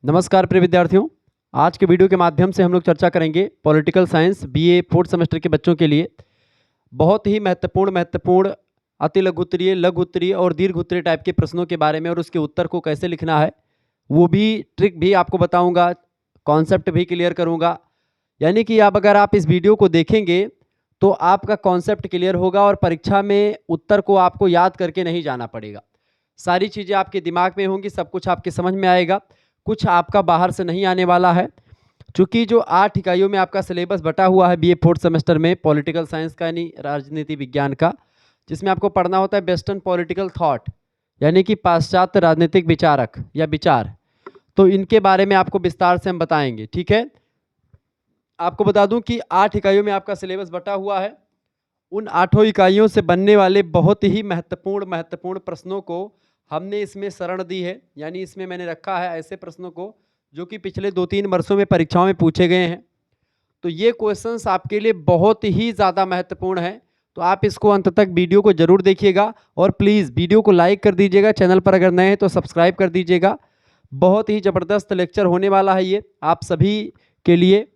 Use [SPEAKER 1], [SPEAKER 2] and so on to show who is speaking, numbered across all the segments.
[SPEAKER 1] नमस्कार प्रिय विद्यार्थियों। आज के वीडियो के माध्यम से हम लोग चर्चा करेंगे political science BA fourth semester के बच्चों के लिए बहुत ही महत्वपूर्ण अति लघुत्तरीय, लघु उत्तरीय और दीर्घ उत्तरीय टाइप के प्रश्नों के बारे में और उसके उत्तर को कैसे लिखना है वो भी ट्रिक भी आपको बताऊंगा, कॉन्सेप्ट भी क्लियर करूंगा। यानी कि अगर आप इस वीडियो को देखेंगे तो आपका कॉन्सेप्ट क्लियर होगा और परीक्षा में उत्तर को आपको याद करके नहीं जाना पड़ेगा। सारी चीज़ें आपके दिमाग में होंगी, सब कुछ आपके समझ में आएगा, कुछ आपका बाहर से नहीं आने वाला है। चूँकि जो 8 इकाइयों में आपका सिलेबस बटा हुआ है बीए फोर्थ सेमेस्टर में पॉलिटिकल साइंस का यानी राजनीति विज्ञान का, जिसमें आपको पढ़ना होता है वेस्टर्न पॉलिटिकल थॉट यानी कि पाश्चात्य राजनीतिक विचारक या विचार। तो इनके बारे में आपको विस्तार से हम बताएंगे, ठीक है। आपको बता दूं कि 8 इकाइयों में आपका सिलेबस बटा हुआ है। उन 8 इकाइयों से बनने वाले बहुत ही महत्वपूर्ण प्रश्नों को हमने इसमें शरण दी है, यानी इसमें मैंने रखा है ऐसे प्रश्नों को जो कि पिछले 2-3 वर्षों में परीक्षाओं में पूछे गए हैं। तो ये क्वेश्चंस आपके लिए बहुत ही ज़्यादा महत्वपूर्ण है, तो आप इसको अंत तक वीडियो को जरूर देखिएगा और प्लीज़ वीडियो को लाइक कर दीजिएगा। चैनल पर अगर नए हैं तो सब्सक्राइब कर दीजिएगा। बहुत ही ज़बरदस्त लेक्चर होने वाला है ये आप सभी के लिए।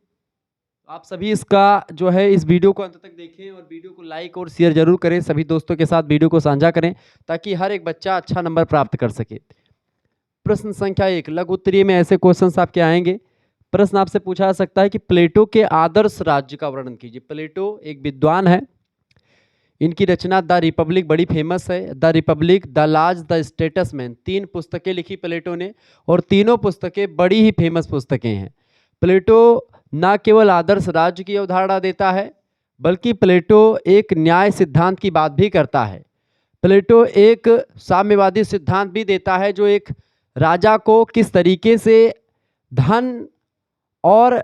[SPEAKER 1] आप सभी इसका जो है इस वीडियो को अंत तक देखें और वीडियो को लाइक और शेयर जरूर करें, सभी दोस्तों के साथ वीडियो को साझा करें ताकि हर एक बच्चा अच्छा नंबर प्राप्त कर सके। प्रश्न संख्या 1 लघु उत्तरीय में ऐसे क्वेश्चंस आपके आएंगे। प्रश्न आपसे पूछा जा सकता है कि प्लेटो के आदर्श राज्य का वर्णन कीजिए। प्लेटो एक विद्वान है, इनकी रचना द रिपब्लिक बड़ी फेमस है। द रिपब्लिक, द लाज, द स्टेटसमैन, 3 पुस्तकें लिखी प्लेटो ने और तीनों पुस्तकें बड़ी ही फेमस पुस्तकें हैं। प्लेटो न केवल आदर्श राज्य की अवधारणा देता है बल्कि प्लेटो एक न्याय सिद्धांत की बात भी करता है। प्लेटो एक साम्यवादी सिद्धांत भी देता है जो एक राजा को किस तरीके से धन और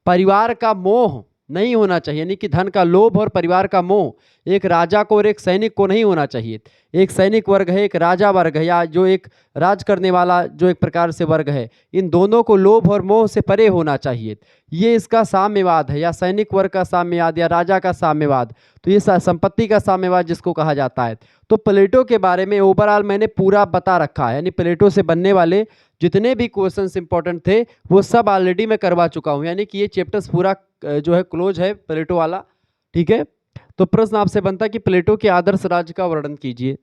[SPEAKER 1] परिवार का मोह नहीं होना चाहिए, यानी कि धन का लोभ और परिवार का मोह एक राजा को और एक सैनिक को नहीं होना चाहिए। एक सैनिक वर्ग है, एक राजा वर्ग है, या जो एक राज करने वाला जो एक प्रकार से वर्ग है, इन दोनों को लोभ और मोह से परे होना चाहिए। ये इसका साम्यवाद है, या सैनिक वर्ग का साम्यवाद या राजा का साम्यवाद, तो ये संपत्ति का साम्यवाद जिसको कहा जाता है। तो प्लेटो के बारे में ओवरऑल मैंने पूरा बता रखा है, यानी प्लेटो से बनने वाले जितने भी क्वेश्चंस इंपॉर्टेंट थे वो सब ऑलरेडी मैं करवा चुका हूं, यानी कि ये चैप्टर्स पूरा जो है क्लोज है प्लेटो वाला, ठीक है। तो प्रश्न आपसे बनता है कि प्लेटो के आदर्श राज्य का वर्णन कीजिए।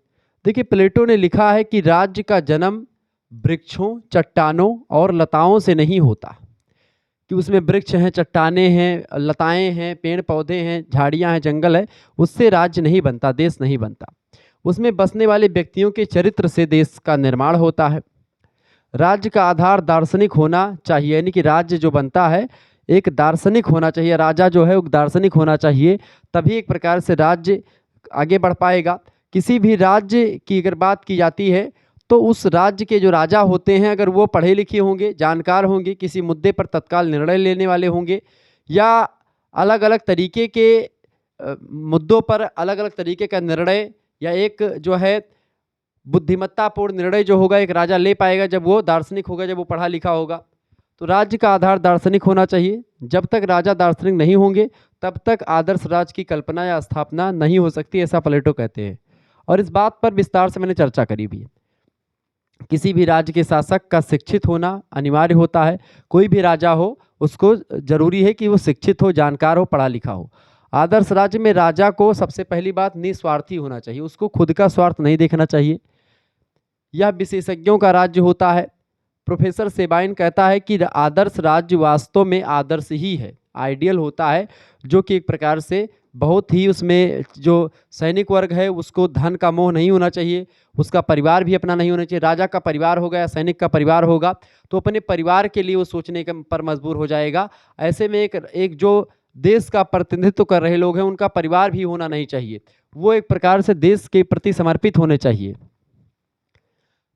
[SPEAKER 1] देखिए, प्लेटो ने लिखा है कि राज्य का जन्म वृक्षों, चट्टानों और लताओं से नहीं होता, कि उसमें वृक्ष हैं, चट्टानें हैं, लताएं हैं, पेड़ पौधे हैं, झाड़ियां हैं, जंगल है, उससे राज्य नहीं बनता, देश नहीं बनता। उसमें बसने वाले व्यक्तियों के चरित्र से देश का निर्माण होता है। राज्य का आधार दार्शनिक होना चाहिए, यानी कि राज्य जो बनता है एक दार्शनिक होना चाहिए, राजा जो है वो दार्शनिक होना चाहिए, तभी एक प्रकार से राज्य आगे बढ़ पाएगा। किसी भी राज्य की अगर बात की जाती है तो उस राज्य के जो राजा होते हैं अगर वो पढ़े लिखे होंगे, जानकार होंगे, किसी मुद्दे पर तत्काल निर्णय लेने वाले होंगे, या अलग अलग तरीके के मुद्दों पर अलग अलग तरीके का निर्णय या एक जो है बुद्धिमत्तापूर्ण निर्णय जो होगा एक राजा ले पाएगा जब वो दार्शनिक होगा, जब वो पढ़ा लिखा होगा। तो राज्य का आधार दार्शनिक होना चाहिए। जब तक राजा दार्शनिक नहीं होंगे तब तक आदर्श राज्य की कल्पना या स्थापना नहीं हो सकती, ऐसा प्लेटो कहते हैं। और इस बात पर विस्तार से मैंने चर्चा करी भी है। किसी भी राज्य के शासक का शिक्षित होना अनिवार्य होता है। कोई भी राजा हो उसको जरूरी है कि वो शिक्षित हो, जानकार हो, पढ़ा लिखा हो। आदर्श राज्य में राजा को सबसे पहली बात निस्वार्थी होना चाहिए, उसको खुद का स्वार्थ नहीं देखना चाहिए। यह विशेषज्ञों का राज्य होता है। प्रोफेसर सेबाइन कहता है कि आदर्श राज्य वास्तव में आदर्श ही है, आइडियल होता है, जो कि एक प्रकार से बहुत ही उसमें जो सैनिक वर्ग है उसको धन का मोह नहीं होना चाहिए, उसका परिवार भी अपना नहीं होना चाहिए। राजा का परिवार होगा या सैनिक का परिवार होगा तो अपने परिवार के लिए वो सोचने पर मजबूर हो जाएगा। ऐसे में एक जो देश का प्रतिनिधित्व कर रहे लोग हैं उनका परिवार भी होना नहीं चाहिए, वो एक प्रकार से देश के प्रति समर्पित होने चाहिए।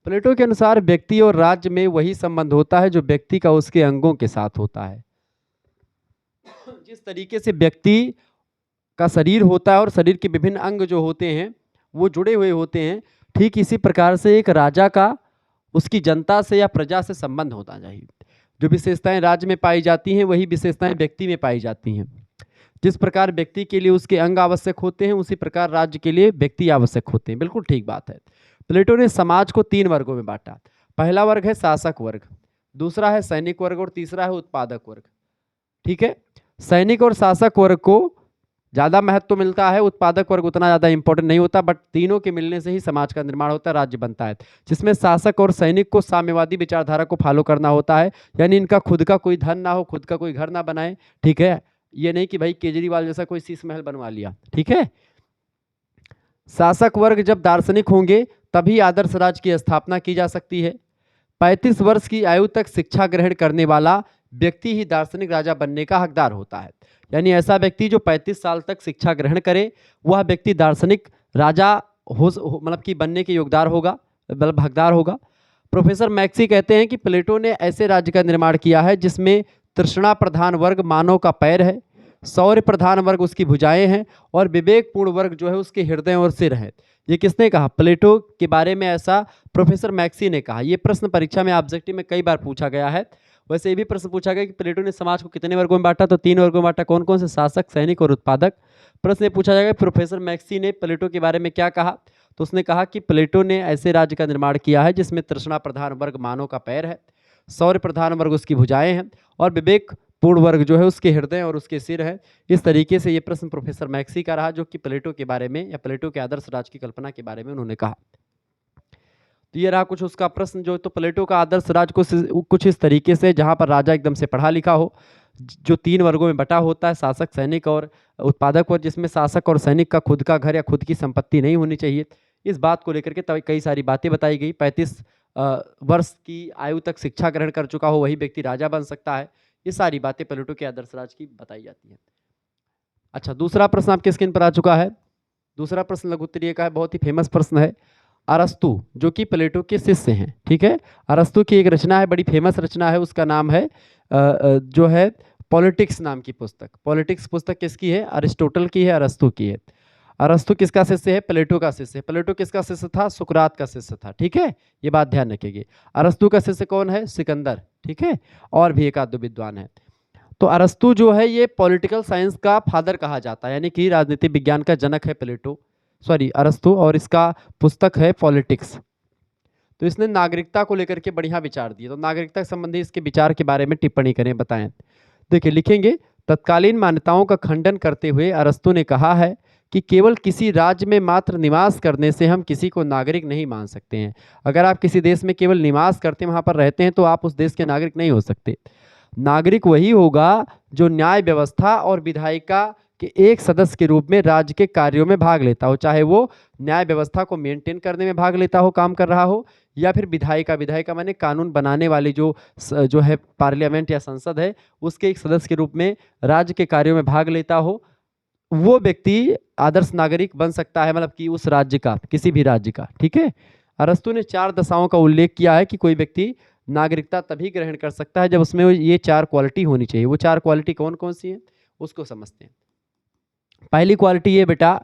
[SPEAKER 1] प्लेटो के अनुसार व्यक्ति और राज्य में वही संबंध होता है जो व्यक्ति का उसके अंगों के साथ होता है। जिस तरीके से व्यक्ति का शरीर होता है और शरीर के विभिन्न अंग जो होते हैं वो जुड़े हुए होते हैं, ठीक इसी प्रकार से एक राजा का उसकी जनता से या प्रजा से संबंध होता चाहिए। जो विशेषताएं राज्य में पाई जाती हैं वही विशेषताएं व्यक्ति में पाई जाती हैं। जिस प्रकार व्यक्ति के लिए उसके अंग आवश्यक होते हैं उसी प्रकार राज्य के लिए व्यक्ति आवश्यक होते हैं। बिल्कुल ठीक बात है। प्लेटो ने समाज को 3 वर्गों में बांटा। पहला वर्ग है शासक वर्ग, दूसरा है सैनिक वर्ग और तीसरा है उत्पादक वर्ग। ठीक है, सैनिक और शासक वर्ग को ज़्यादा महत्व मिलता है, उत्पादक वर्ग उतना ज़्यादा इंपॉर्टेंट नहीं होता, बट तीनों के मिलने से ही समाज का निर्माण होता है, राज्य बनता है, जिसमें शासक और सैनिक को साम्यवादी विचारधारा को फॉलो करना होता है, यानी इनका खुद का कोई धन ना हो, खुद का कोई घर ना बनाए। ठीक है, ये नहीं कि भाई केजरीवाल जैसा कोई शीश महल बनवा लिया। ठीक है, शासक वर्ग जब दार्शनिक होंगे तभी आदर्श राज्य की स्थापना की जा सकती है। 35 वर्ष की आयु तक शिक्षा ग्रहण करने वाला व्यक्ति ही दार्शनिक राजा बनने का हकदार होता है, यानी ऐसा व्यक्ति जो 35 साल तक शिक्षा ग्रहण करे वह व्यक्ति दार्शनिक राजा मतलब कि बनने के योगदार होगा, मतलब हकदार होगा। प्रोफेसर मैक्सी कहते हैं कि प्लेटो ने ऐसे राज्य का निर्माण किया है जिसमें तृष्णा प्रधान वर्ग मानव का पैर है, शौर्य प्रधान वर्ग उसकी भुजाएं हैं और विवेकपूर्ण वर्ग जो है उसके हृदय और सिर है। ये किसने कहा? प्लेटो के बारे में ऐसा प्रोफेसर मैक्सी ने कहा। ये प्रश्न परीक्षा में ऑब्जेक्टिव में कई बार पूछा गया है। वैसे ये भी प्रश्न पूछा गया कि प्लेटो ने समाज को कितने वर्गों में बांटा, तो 3 वर्गों में बांटा। कौन कौन से? शासक, सैनिक और उत्पादक। प्रश्न ये पूछा जाएगा प्रोफेसर मैक्सी ने प्लेटो के बारे में क्या कहा, तो उसने कहा कि प्लेटो ने ऐसे राज्य का निर्माण किया है जिसमें तृष्णा प्रधान वर्ग मानव का पैर है, शौर्य प्रधान वर्ग उसकी भुजाएं हैं और विवेक पूर्ण वर्ग जो है उसके हृदय और उसके सिर है। इस तरीके से ये प्रश्न प्रोफेसर मैक्सी का रहा, जो कि प्लेटो के बारे में या प्लेटो के आदर्श राज्य की कल्पना के बारे में उन्होंने कहा। तो ये रहा कुछ उसका प्रश्न जो तो प्लेटो का आदर्श राज्य कुछ इस तरीके से, जहाँ पर राजा एकदम से पढ़ा लिखा हो, जो 3 वर्गों में बटा होता है, शासक, सैनिक और उत्पादक वर्ग, जिसमें शासक और सैनिक का खुद का घर या खुद की संपत्ति नहीं होनी चाहिए। इस बात को लेकर के कई सारी बातें बताई गई। 35 वर्ष की आयु तक शिक्षा ग्रहण कर चुका हो वही व्यक्ति राजा बन सकता है। ये सारी बातें प्लेटो के आदर्श राज्य की बताई जाती हैं। अच्छा, दूसरा प्रश्न आपके स्क्रीन पर आ चुका है। दूसरा प्रश्न लघु उत्तरीय का है, बहुत ही फेमस प्रश्न है। अरस्तु जो कि प्लेटो के शिष्य हैं, ठीक है, अरस्तु की एक रचना है, बड़ी फेमस रचना है, उसका नाम है जो है पॉलिटिक्स नाम की पुस्तक। पॉलिटिक्स पुस्तक किसकी है? अरिस्टोटल की है, अरस्तु की है। अरस्तु किसका शिष्य है? प्लेटो का शिष्य है। प्लेटो किसका शिष्य था? सुकरात का शिष्य था। ठीक है, ये बात ध्यान रखिएगा। अरस्तु का शिष्य कौन है? सिकंदर। ठीक है, और भी एक आध दो विद्वान है। तो अरस्तु जो है ये पॉलिटिकल साइंस का फादर कहा जाता है, यानी कि राजनीति विज्ञान का जनक है प्लेटो, सॉरी अरस्तु, और इसका पुस्तक है पॉलिटिक्स। तो इसने नागरिकता को लेकर के बढ़िया विचार दिए। तो नागरिकता संबंधी इसके विचार के बारे में टिप्पणी करें, बताएं। देखिए लिखेंगे, तत्कालीन मान्यताओं का खंडन करते हुए अरस्तु ने कहा है कि केवल किसी राज्य में मात्र निवास करने से हम किसी को नागरिक नहीं मान सकते हैं। अगर आप किसी देश में केवल निवास करते हैं, वहाँ पर रहते हैं, तो आप उस देश के नागरिक नहीं हो सकते। नागरिक वही होगा जो न्याय व्यवस्था और विधायिका के एक सदस्य के रूप में राज्य के कार्यों में भाग लेता हो, चाहे वो न्याय व्यवस्था को मेंटेन करने में भाग लेता हो, काम कर रहा हो, या फिर विधायिका माने कानून बनाने वाली जो है पार्लियामेंट या संसद है, उसके एक सदस्य के रूप में राज्य के कार्यों में भाग लेता हो। वो व्यक्ति आदर्श नागरिक बन सकता है, मतलब कि उस राज्य का, किसी भी राज्य का। ठीक है, अरस्तु ने 4 दशाओं का उल्लेख किया है कि कोई व्यक्ति नागरिकता तभी ग्रहण कर सकता है जब उसमें ये 4 क्वालिटी होनी चाहिए। वो 4 क्वालिटी कौन कौन सी है उसको समझते हैं। पहली क्वालिटी ये बेटा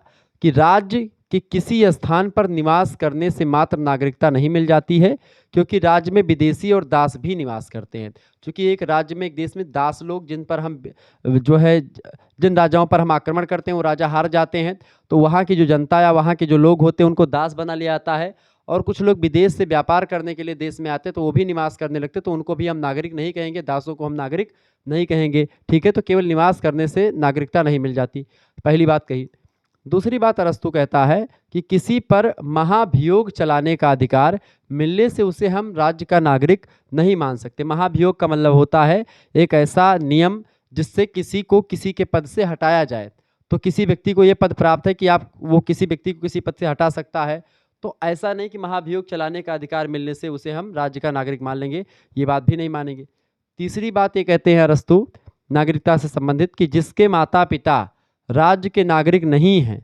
[SPEAKER 1] कि राज्य कि किसी स्थान पर निवास करने से मात्र नागरिकता नहीं मिल जाती है, क्योंकि राज्य में विदेशी और दास भी निवास करते हैं। क्योंकि एक राज्य में, एक देश में दास लोग, जिन पर हम जो है जिन राजाओं पर हम आक्रमण करते हैं वो राजा हार जाते हैं, तो वहाँ की जो जनता या वहाँ के जो लोग होते हैं उनको दास बना लिया जाता है। और कुछ लोग विदेश से व्यापार करने के लिए देश में आते हैं, तो वो भी निवास करने लगते, तो उनको भी हम नागरिक नहीं कहेंगे, दासों को हम नागरिक नहीं कहेंगे। ठीक है, तो केवल निवास करने से नागरिकता नहीं मिल जाती, पहली बात कही। दूसरी बात अरस्तु कहता है कि किसी पर महाभियोग चलाने का अधिकार मिलने से उसे हम राज्य का नागरिक नहीं मान सकते। महाभियोग का मतलब होता है एक ऐसा नियम जिससे किसी को किसी के पद से हटाया जाए। तो किसी व्यक्ति को यह पद प्राप्त है कि आप वो किसी व्यक्ति को किसी पद से हटा सकता है, तो ऐसा नहीं कि महाभियोग चलाने का अधिकार मिलने से उसे हम राज्य का नागरिक मान लेंगे, ये बात भी नहीं मानेंगे। तीसरी बात ये कहते हैं अरस्तु नागरिकता से संबंधित कि जिसके माता पिता राज्य के नागरिक नहीं हैं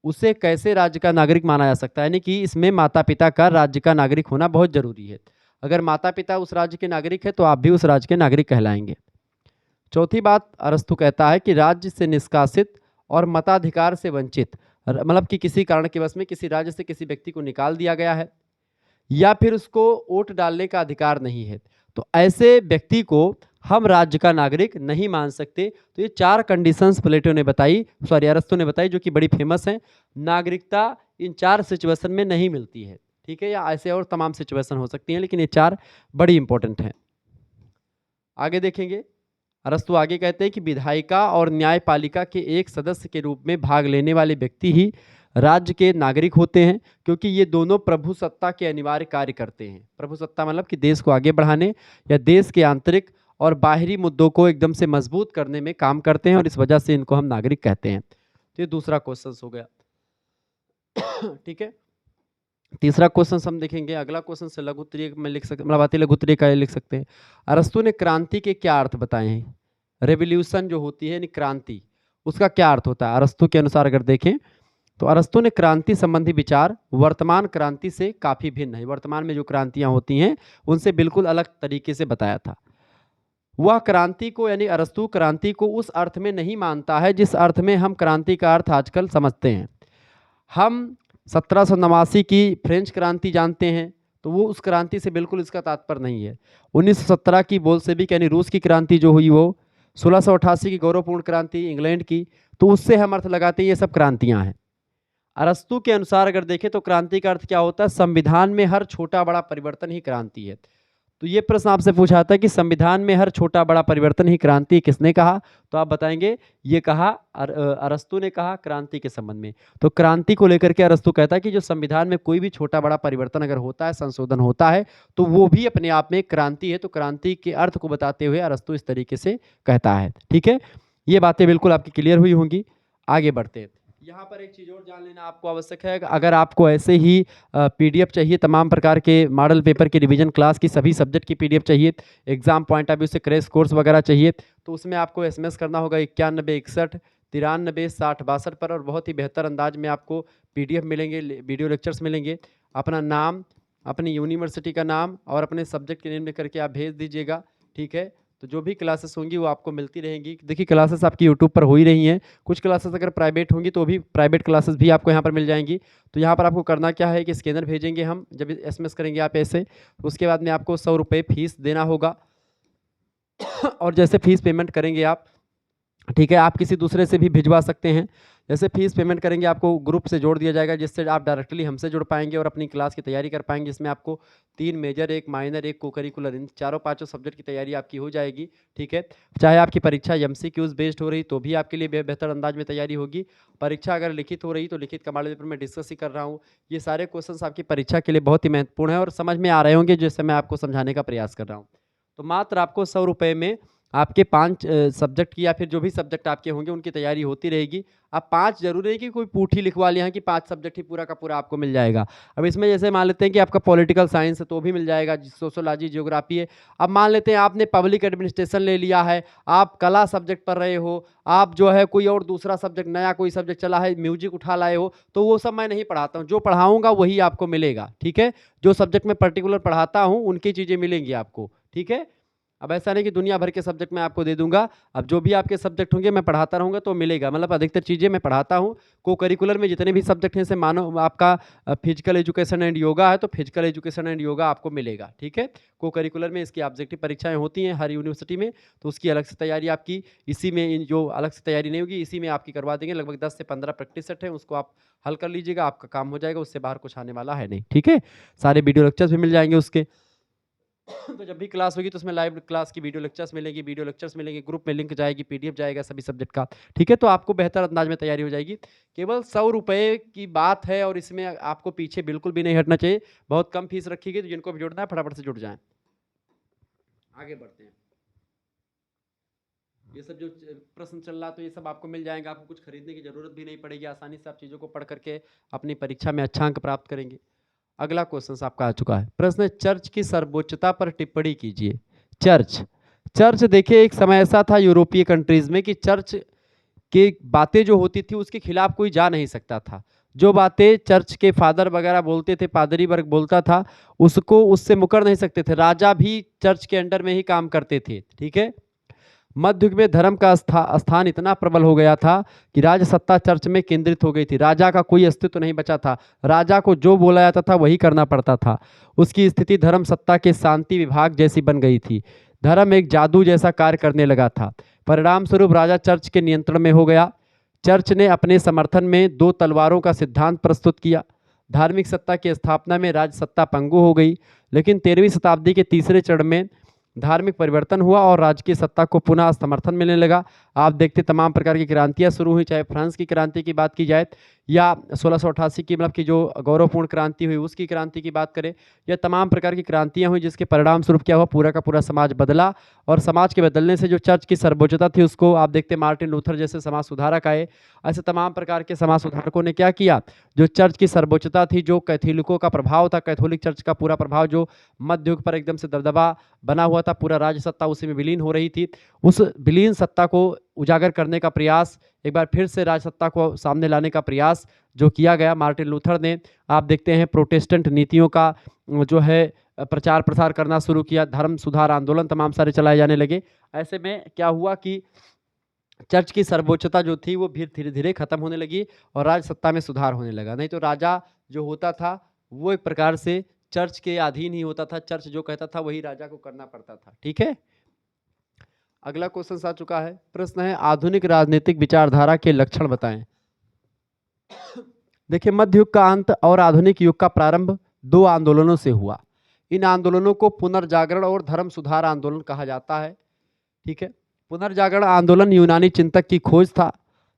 [SPEAKER 1] उसे कैसे राज्य का नागरिक माना जा सकता है, यानी कि इसमें माता पिता का राज्य का नागरिक होना बहुत जरूरी है। अगर माता पिता उस राज्य के नागरिक है तो आप भी उस राज्य के नागरिक कहलाएंगे। चौथी बात अरस्तु कहता है कि राज्य से निष्कासित और मताधिकार से वंचित, मतलब कि किसी कारण के वश में किसी राज्य से किसी व्यक्ति को निकाल दिया गया है या फिर उसको वोट डालने का अधिकार नहीं है, तो ऐसे व्यक्ति को हम राज्य का नागरिक नहीं मान सकते। तो ये 4 कंडीशंस प्लेटो ने बताई, सॉरी अरस्तु ने बताई, जो कि बड़ी फेमस हैं। नागरिकता इन 4 सिचुएशन में नहीं मिलती है, ठीक है, या ऐसे और तमाम सिचुएशन हो सकती हैं, लेकिन ये 4 बड़ी इंपॉर्टेंट हैं। आगे देखेंगे, अरस्तु आगे कहते हैं कि विधायिका और न्यायपालिका के एक सदस्य के रूप में भाग लेने वाले व्यक्ति ही राज्य के नागरिक होते हैं, क्योंकि ये दोनों प्रभु सत्ता के अनिवार्य कार्य करते हैं। प्रभु सत्ता मतलब कि देश को आगे बढ़ाने या देश के आंतरिक और बाहरी मुद्दों को एकदम से मजबूत करने में काम करते हैं, और इस वजह से इनको हम नागरिक कहते हैं। तो ये दूसरा क्वेश्चन हो गया। ठीक है, तीसरा क्वेश्चन हम देखेंगे। अगला क्वेश्चन से लघु उत्तरीय में लिख सकते, मतलब लघु उत्तरीय का लिख सकते हैं। अरस्तु ने क्रांति के क्या अर्थ बताए हैं? रेवोल्यूशन जो होती है यानी क्रांति, उसका क्या अर्थ होता है अरस्तु के अनुसार? अगर देखें तो अरस्तु ने क्रांति संबंधी विचार वर्तमान क्रांति से काफी भिन्न है। वर्तमान में जो क्रांतियां होती हैं उनसे बिल्कुल अलग तरीके से बताया था। वह क्रांति को यानी अरस्तु क्रांति को उस अर्थ में नहीं मानता है जिस अर्थ में हम क्रांति का अर्थ आजकल समझते हैं। हम 1789 की फ्रेंच क्रांति जानते हैं, तो वो उस क्रांति से बिल्कुल इसका तात्पर्य नहीं है। 1917 की बोल्शेविक यानी रूस की क्रांति जो हुई, वो 1688 की गौरवपूर्ण क्रांति इंग्लैंड की, तो उससे हम अर्थ लगाते हैं ये सब क्रांतियां हैं। अरस्तु के अनुसार अगर देखें तो क्रांति का अर्थ क्या होता है? संविधान में हर छोटा बड़ा परिवर्तन ही क्रांति है। तो ये प्रश्न आपसे पूछा था कि संविधान में हर छोटा बड़ा परिवर्तन ही क्रांति, किसने कहा? तो आप बताएंगे ये कहा अरस्तु ने कहा क्रांति के संबंध में। तो क्रांति को लेकर के अरस्तु कहता है कि जो संविधान में कोई भी छोटा बड़ा परिवर्तन अगर होता है, संशोधन होता है, तो वो भी अपने आप में क्रांति है। तो क्रांति के अर्थ को बताते हुए अरस्तु इस तरीके से कहता है। ठीक है, ये बातें बिल्कुल आपकी क्लियर हुई होंगी। आगे बढ़ते हैं। यहाँ पर एक चीज़ और जान लेना आपको आवश्यक है। अगर आपको ऐसे ही पीडीएफ चाहिए, तमाम प्रकार के मॉडल पेपर के रिवीजन क्लास की सभी सब्जेक्ट की पीडीएफ चाहिए, एग्जाम पॉइंट ऑफ व्यू से क्रैश कोर्स वगैरह चाहिए, तो उसमें आपको एसएमएस करना होगा 91 61 93 60 62 पर, और बहुत ही बेहतर अंदाज में आपको पीडीएफ मिलेंगे, वीडियो लेक्चर्स मिलेंगे। अपना नाम, अपनी यूनिवर्सिटी का नाम और अपने सब्जेक्ट के नेम में करके आप भेज दीजिएगा। ठीक है, तो जो भी क्लासेस होंगी वो आपको मिलती रहेंगी। देखिए क्लासेस आपकी यूट्यूब पर हो ही रही हैं। कुछ क्लासेस अगर प्राइवेट होंगी तो भी प्राइवेट क्लासेस भी आपको यहाँ पर मिल जाएंगी। तो यहाँ पर आपको करना क्या है कि स्कैनर भेजेंगे हम, जब एसएमएस करेंगे आप ऐसे, तो उसके बाद में आपको 100 रुपये फीस देना होगा। और जैसे फीस पेमेंट करेंगे आप, ठीक है, आप किसी दूसरे से भी भिजवा सकते हैं। जैसे फीस पेमेंट करेंगे आपको ग्रुप से जोड़ दिया जाएगा, जिससे आप डायरेक्टली हमसे जुड़ पाएंगे और अपनी क्लास की तैयारी कर पाएंगे। जिसमें आपको 3 मेजर, 1 माइनर, 1 को करिकुलर, इन चारों पांचों सब्जेक्ट की तैयारी आपकी हो जाएगी। ठीक है, चाहे आपकी परीक्षा एमसीक्यूज बेस्ड हो रही तो भी आपके लिए बेहतर अंदाज में तैयारी होगी। परीक्षा अगर लिखित हो रही तो लिखित का मॉडल पेपर में डिस्कस ही कर रहा हूँ। ये सारे क्वेश्चन आपकी परीक्षा के लिए बहुत ही महत्वपूर्ण है और समझ में आ रहे होंगे जैसे मैं आपको समझाने का प्रयास कर रहा हूँ। तो मात्र आपको 100 रुपये में आपके 5 सब्जेक्ट की या फिर जो भी सब्जेक्ट आपके होंगे उनकी तैयारी होती रहेगी। अब 5 जरूरी नहीं कि कोई पूठी लिखवा लिया है कि 5 सब्जेक्ट ही पूरा का पूरा आपको मिल जाएगा। अब इसमें जैसे मान लेते हैं कि आपका पॉलिटिकल साइंस है तो भी मिल जाएगा, सोशोलॉजी, जियोग्राफी है। अब मान लेते हैं आपने पब्लिक एडमिनिस्ट्रेशन ले लिया है, आप कला सब्जेक्ट पढ़ रहे हो, आप जो है कोई और दूसरा सब्जेक्ट, नया कोई सब्जेक्ट चला है, म्यूजिक उठा लाए हो, तो वो सब मैं नहीं पढ़ाता हूँ। जो पढ़ाऊँगा वही आपको मिलेगा। ठीक है, जो सब्जेक्ट मैं पर्टिकुलर पढ़ाता हूँ उनकी चीज़ें मिलेंगी आपको। ठीक है, अब ऐसा नहीं कि दुनिया भर के सब्जेक्ट मैं आपको दे दूंगा। अब जो भी आपके सब्जेक्ट होंगे मैं पढ़ाता रहूँगा तो मिलेगा, मतलब अधिकतर चीज़ें मैं पढ़ाता हूँ। को करिकुलर में जितने भी सब्जेक्ट हैं, से मानो आपका फिजिकल एजुकेशन एंड योगा है तो फिजिकल एजुकेशन एंड योगा आपको मिलेगा। ठीक है, को करिकुलर में इसकी ऑब्जेक्टिव परीक्षाएं होती हैं हर यूनिवर्सिटी में, तो उसकी अलग से तैयारी आपकी, इसी में जो अलग से तैयारी नहीं होगी इसी में आपकी करवा देंगे। लगभग 10 से 15 प्रैक्टिस सेट है, उसको आप हल कर लीजिएगा, आपका काम हो जाएगा, उससे बाहर कुछ आने वाला है नहीं। ठीक है, सारे वीडियो लेक्चर्स भी मिल जाएंगे उसके। तो जब भी क्लास होगी तो उसमें लाइव क्लास की वीडियो लेक्चर्स मिलेगी, ग्रुप में लिंक जाएगी, पीडीएफ जाएगा सभी सब्जेक्ट का। ठीक है, तो आपको बेहतर अंदाज में तैयारी हो जाएगी। केवल 100 रुपये की बात है और इसमें आपको पीछे बिल्कुल भी नहीं हटना चाहिए। बहुत कम फीस रखी गई, तो जिनको भी जुड़ना है फटाफट से जुड़ जाएं। आगे बढ़ते हैं। ये सब जो प्रश्न चल रहा तो ये सब आपको मिल जाएगा, आपको कुछ खरीदने की जरूरत भी नहीं पड़ेगी, आसानी से आप चीज़ों को पढ़ करके अपनी परीक्षा में अच्छा अंक प्राप्त करेंगे। अगला क्वेश्चन आपका आ चुका है। प्रश्न है, चर्च की सर्वोच्चता पर टिप्पणी कीजिए। चर्च देखिए, एक समय ऐसा था यूरोपीय कंट्रीज में कि चर्च की बातें जो होती थी उसके खिलाफ कोई जा नहीं सकता था। जो बातें चर्च के फादर वगैरह बोलते थे, पादरी वर्ग बोलता था, उसको उससे मुकर नहीं सकते थे। राजा भी चर्च के अंडर में ही काम करते थे। ठीक है, मध्य युग में धर्म का स्थान इतना प्रबल हो गया था कि राज सत्ता चर्च में केंद्रित हो गई थी। राजा का कोई अस्तित्व नहीं बचा था, राजा को जो बोला जाता था वही करना पड़ता था। उसकी स्थिति धर्म सत्ता के शांति विभाग जैसी बन गई थी। धर्म एक जादू जैसा कार्य करने लगा था। परिणाम स्वरूप राजा चर्च के नियंत्रण में हो गया। चर्च ने अपने समर्थन में 2 तलवारों का सिद्धांत प्रस्तुत किया। धार्मिक सत्ता की स्थापना में राज सत्ता पंगु हो गई। लेकिन 13वीं शताब्दी के तीसरे चरण में धार्मिक परिवर्तन हुआ और राजकीय सत्ता को पुनः समर्थन मिलने लगा। आप देखते तमाम प्रकार की क्रांतियां शुरू हुई, चाहे फ्रांस की क्रांति की बात की जाए या 1688 की मतलब की जो गौरवपूर्ण क्रांति हुई उसकी क्रांति की बात करें, या तमाम प्रकार की क्रांतियां हुई जिसके परिणाम स्वरूप क्या हुआ, पूरा का पूरा समाज बदला। और समाज के बदलने से जो चर्च की सर्वोच्चता थी उसको आप देखते मार्टिन लूथर जैसे समाज सुधारक आए। ऐसे तमाम प्रकार के समाज सुधारकों ने क्या किया, जो चर्च की सर्वोच्चता थी, जो कैथोलिकों का प्रभाव था, कैथोलिक चर्च का पूरा प्रभाव जो मध्य युग पर एकदम से दबदबा बना हुआ था, पूरा राज सत्ता उसी में विलीन हो रही थी, उस विलीन सत्ता को उजागर करने का प्रयास, एक बार फिर से राज सत्ता को सामने लाने का प्रयास जो किया गया मार्टिन लूथर ने। आप देखते हैं प्रोटेस्टेंट नीतियों का जो है प्रचार प्रसार करना शुरू किया, धर्म सुधार आंदोलन तमाम सारे चलाए जाने लगे। ऐसे में क्या हुआ कि चर्च की सर्वोच्चता जो थी वो भी धीरे धीरे खत्म होने लगी और राज सत्ता में सुधार होने लगा। नहीं तो राजा जो होता था वो एक प्रकार से चर्च के अधीन ही होता था, चर्च जो कहता था वही राजा को करना पड़ता था। ठीक है, अगला क्वेश्चन आ चुका है। प्रश्न है आधुनिक राजनीतिक विचारधारा के लक्षण बताएं। देखिए, मध्य युग का अंत और आधुनिक युग का प्रारंभ दो आंदोलनों से हुआ। इन आंदोलनों को पुनर्जागरण और धर्म सुधार आंदोलन कहा जाता है। ठीक है, पुनर्जागरण आंदोलन यूनानी चिंतक की खोज था,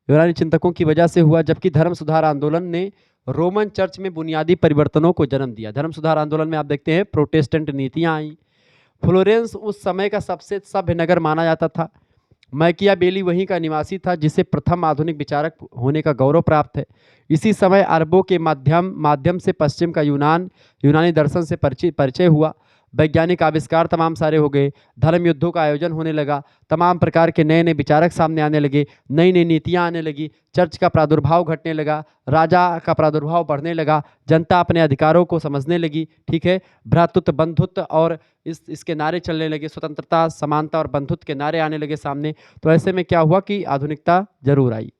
[SPEAKER 1] यूनानी चिंतकों की वजह से हुआ, जबकि धर्म सुधार आंदोलन ने रोमन चर्च में बुनियादी परिवर्तनों को जन्म दिया। धर्म सुधार आंदोलन में आप देखते हैं प्रोटेस्टेंट नीतियां आई। फ्लोरेंस उस समय का सबसे सभ्य नगर माना जाता था। मैकियावेली वहीं का निवासी था जिसे प्रथम आधुनिक विचारक होने का गौरव प्राप्त है। इसी समय अरबों के माध्यम से पश्चिम का यूनानी दर्शन से परिचय हुआ। वैज्ञानिक आविष्कार तमाम सारे हो गए, धर्म युद्धों का आयोजन होने लगा, तमाम प्रकार के नए नए विचारक सामने आने लगे, नई नई नीतियां आने लगी, चर्च का प्रादुर्भाव घटने लगा, राजा का प्रादुर्भाव बढ़ने लगा, जनता अपने अधिकारों को समझने लगी। ठीक है, भ्रातृत्व बंधुत्व और इसके नारे चलने लगे, स्वतंत्रता समानता और बंधुत्व के नारे आने लगे सामने। तो ऐसे में क्या हुआ कि आधुनिकता जरूर आई।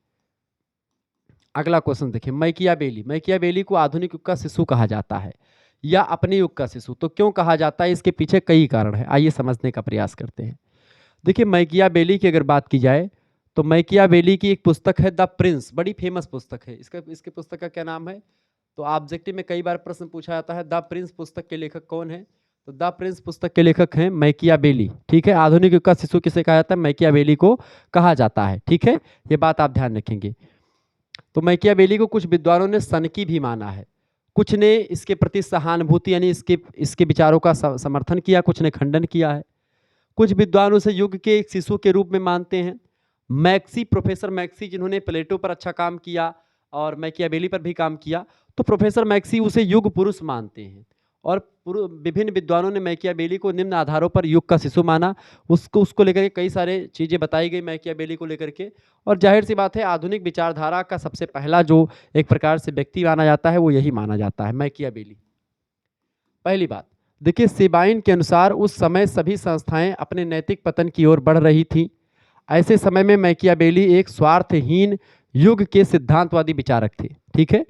[SPEAKER 1] अगला क्वेश्चन देखिए, मैकियावेली को आधुनिक युग का शिशु कहा जाता है या अपने युग का शिशु। तो क्यों कहा जाता है, इसके पीछे कई कारण है, आइए समझने का प्रयास करते हैं। देखिए, मैकियावेली की अगर बात की जाए तो मैकियावेली की एक पुस्तक है द प्रिंस, बड़ी फेमस पुस्तक है। इसके पुस्तक का क्या नाम है, तो ऑब्जेक्टिव में कई बार प्रश्न पूछा जाता है द प्रिंस पुस्तक के लेखक कौन है, तो द प्रिंस पुस्तक के लेखक हैं मैकियावेली। ठीक है, आधुनिक युग का शिशु किसे कहा जाता है, मैकियावेली को कहा जाता है। ठीक है, ये बात आप ध्यान रखेंगे। तो मैकियावेली को कुछ विद्वानों ने सनकी भी माना है, कुछ ने इसके प्रति सहानुभूति यानी इसके विचारों का समर्थन किया, कुछ ने खंडन किया है। कुछ विद्वान उसे युग के एक शिशु के रूप में मानते हैं। प्रोफेसर मैक्सी जिन्होंने प्लेटो पर अच्छा काम किया और मैकियावेली पर भी काम किया, तो प्रोफेसर मैक्सी उसे युग पुरुष मानते हैं। और विभिन्न विद्वानों ने मैकियावेली को निम्न आधारों पर युग का शिशु माना। उसको लेकर के कई सारे चीज़ें बताई गई मैकियावेली को लेकर के। और जाहिर सी बात है आधुनिक विचारधारा का सबसे पहला जो एक प्रकार से व्यक्ति माना जाता है वो यही माना जाता है, मैकियावेली। पहली बात देखिए, सेबाइन के अनुसार उस समय सभी संस्थाएं अपने नैतिक पतन की ओर बढ़ रही थी। ऐसे समय में मैकियावेली एक स्वार्थहीन युग के सिद्धांतवादी विचारक थे। ठीक है,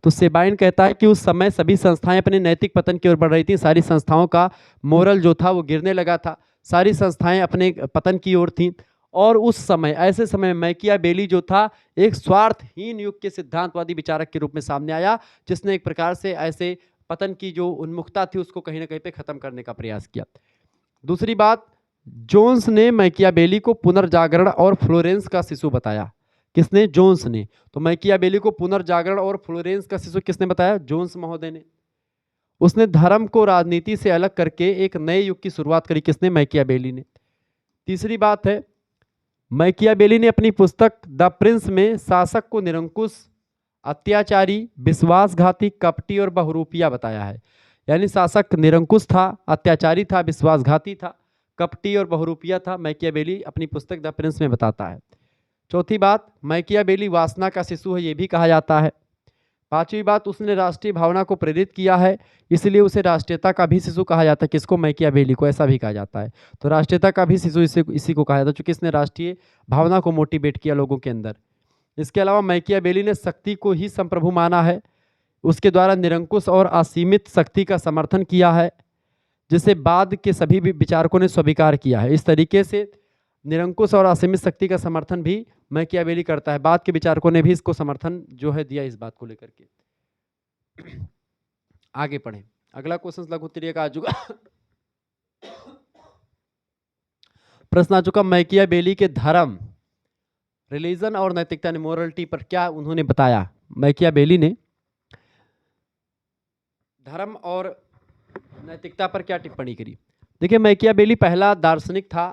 [SPEAKER 1] तो सेबाइन कहता है कि उस समय सभी संस्थाएं अपने नैतिक पतन की ओर बढ़ रही थी, सारी संस्थाओं का मोरल जो था वो गिरने लगा था, सारी संस्थाएं अपने पतन की ओर थीं। और उस समय ऐसे समय मैकियावेली जो था एक स्वार्थहीन युग के सिद्धांतवादी विचारक के रूप में सामने आया, जिसने एक प्रकार से ऐसे पतन की जो उन्मुखता थी उसको कहीं ना कहीं पे खत्म करने का प्रयास किया। दूसरी बात, जोन्स ने मैकियावेली को पुनर्जागरण और फ्लोरेंस का शिशु बताया। किसने, जोन्स ने। तो मैकियावेली को पुनर्जागरण और फ्लोरेंस का शिशु किसने बताया, जोन्स महोदय ने। उसने धर्म को राजनीति से अलग करके एक नए युग की शुरुआत करी, किसने, मैकियावेली ने। तीसरी बात है, मैकियावेली ने अपनी पुस्तक द प्रिंस में शासक को निरंकुश, अत्याचारी, विश्वासघाती, कपटी और बहुरूपिया बताया है। यानी शासक निरंकुश था, अत्याचारी था, विश्वासघाती था, कपटी और बहुरूपिया था, मैकियावेली अपनी पुस्तक द प्रिंस में बताता है। चौथी बात, मैकियावेली वासना का शिशु है, ये भी कहा जाता है। पांचवी बात, उसने राष्ट्रीय भावना को प्रेरित किया है, इसलिए उसे राष्ट्रीयता का भी शिशु कहा जाता है। किसको, मैकियावेली को, ऐसा भी कहा जाता है। तो राष्ट्रीयता का भी शिशु इसी को कहा जाता है, क्योंकि इसने राष्ट्रीय भावना को मोटिवेट किया लोगों के अंदर। इसके अलावा मैकियावेली ने शक्ति को ही संप्रभु माना है, उसके द्वारा निरंकुश और असीमित शक्ति का समर्थन किया है, जिसे बाद के सभी विचारकों ने स्वीकार किया है। इस तरीके से निरंकुश और असीमित शक्ति का समर्थन भी मैकियावेली करता है, बाद के विचारकों ने भी इसको समर्थन जो है दिया इस बात को लेकर के। आगे पढ़ें, अगला क्वेश्चन लघु उत्तरीय का आ चुका। प्रश्न आ चुका मैकियावेली के धर्म, रिलीजन और नैतिकता ने, मोरलिटी पर क्या उन्होंने बताया। मैकियावेली ने धर्म और नैतिकता पर क्या टिप्पणी करी। देखिए, मैकियावेली पहला दार्शनिक था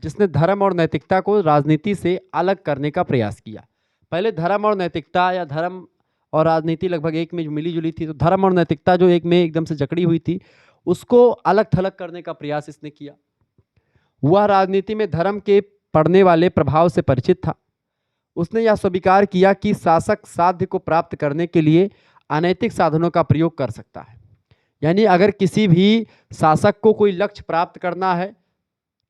[SPEAKER 1] जिसने धर्म और नैतिकता को राजनीति से अलग करने का प्रयास किया। पहले धर्म और नैतिकता या धर्म और राजनीति लगभग एक में मिली जुली थी, तो धर्म और नैतिकता जो एक में एकदम से जकड़ी हुई थी, उसको अलग थलग करने का प्रयास इसने किया। वह राजनीति में धर्म के पड़ने वाले प्रभाव से परिचित था। उसने यह स्वीकार किया कि शासक साध्य को प्राप्त करने के लिए अनैतिक साधनों का प्रयोग कर सकता है। यानी अगर किसी भी शासक को कोई लक्ष्य प्राप्त करना है,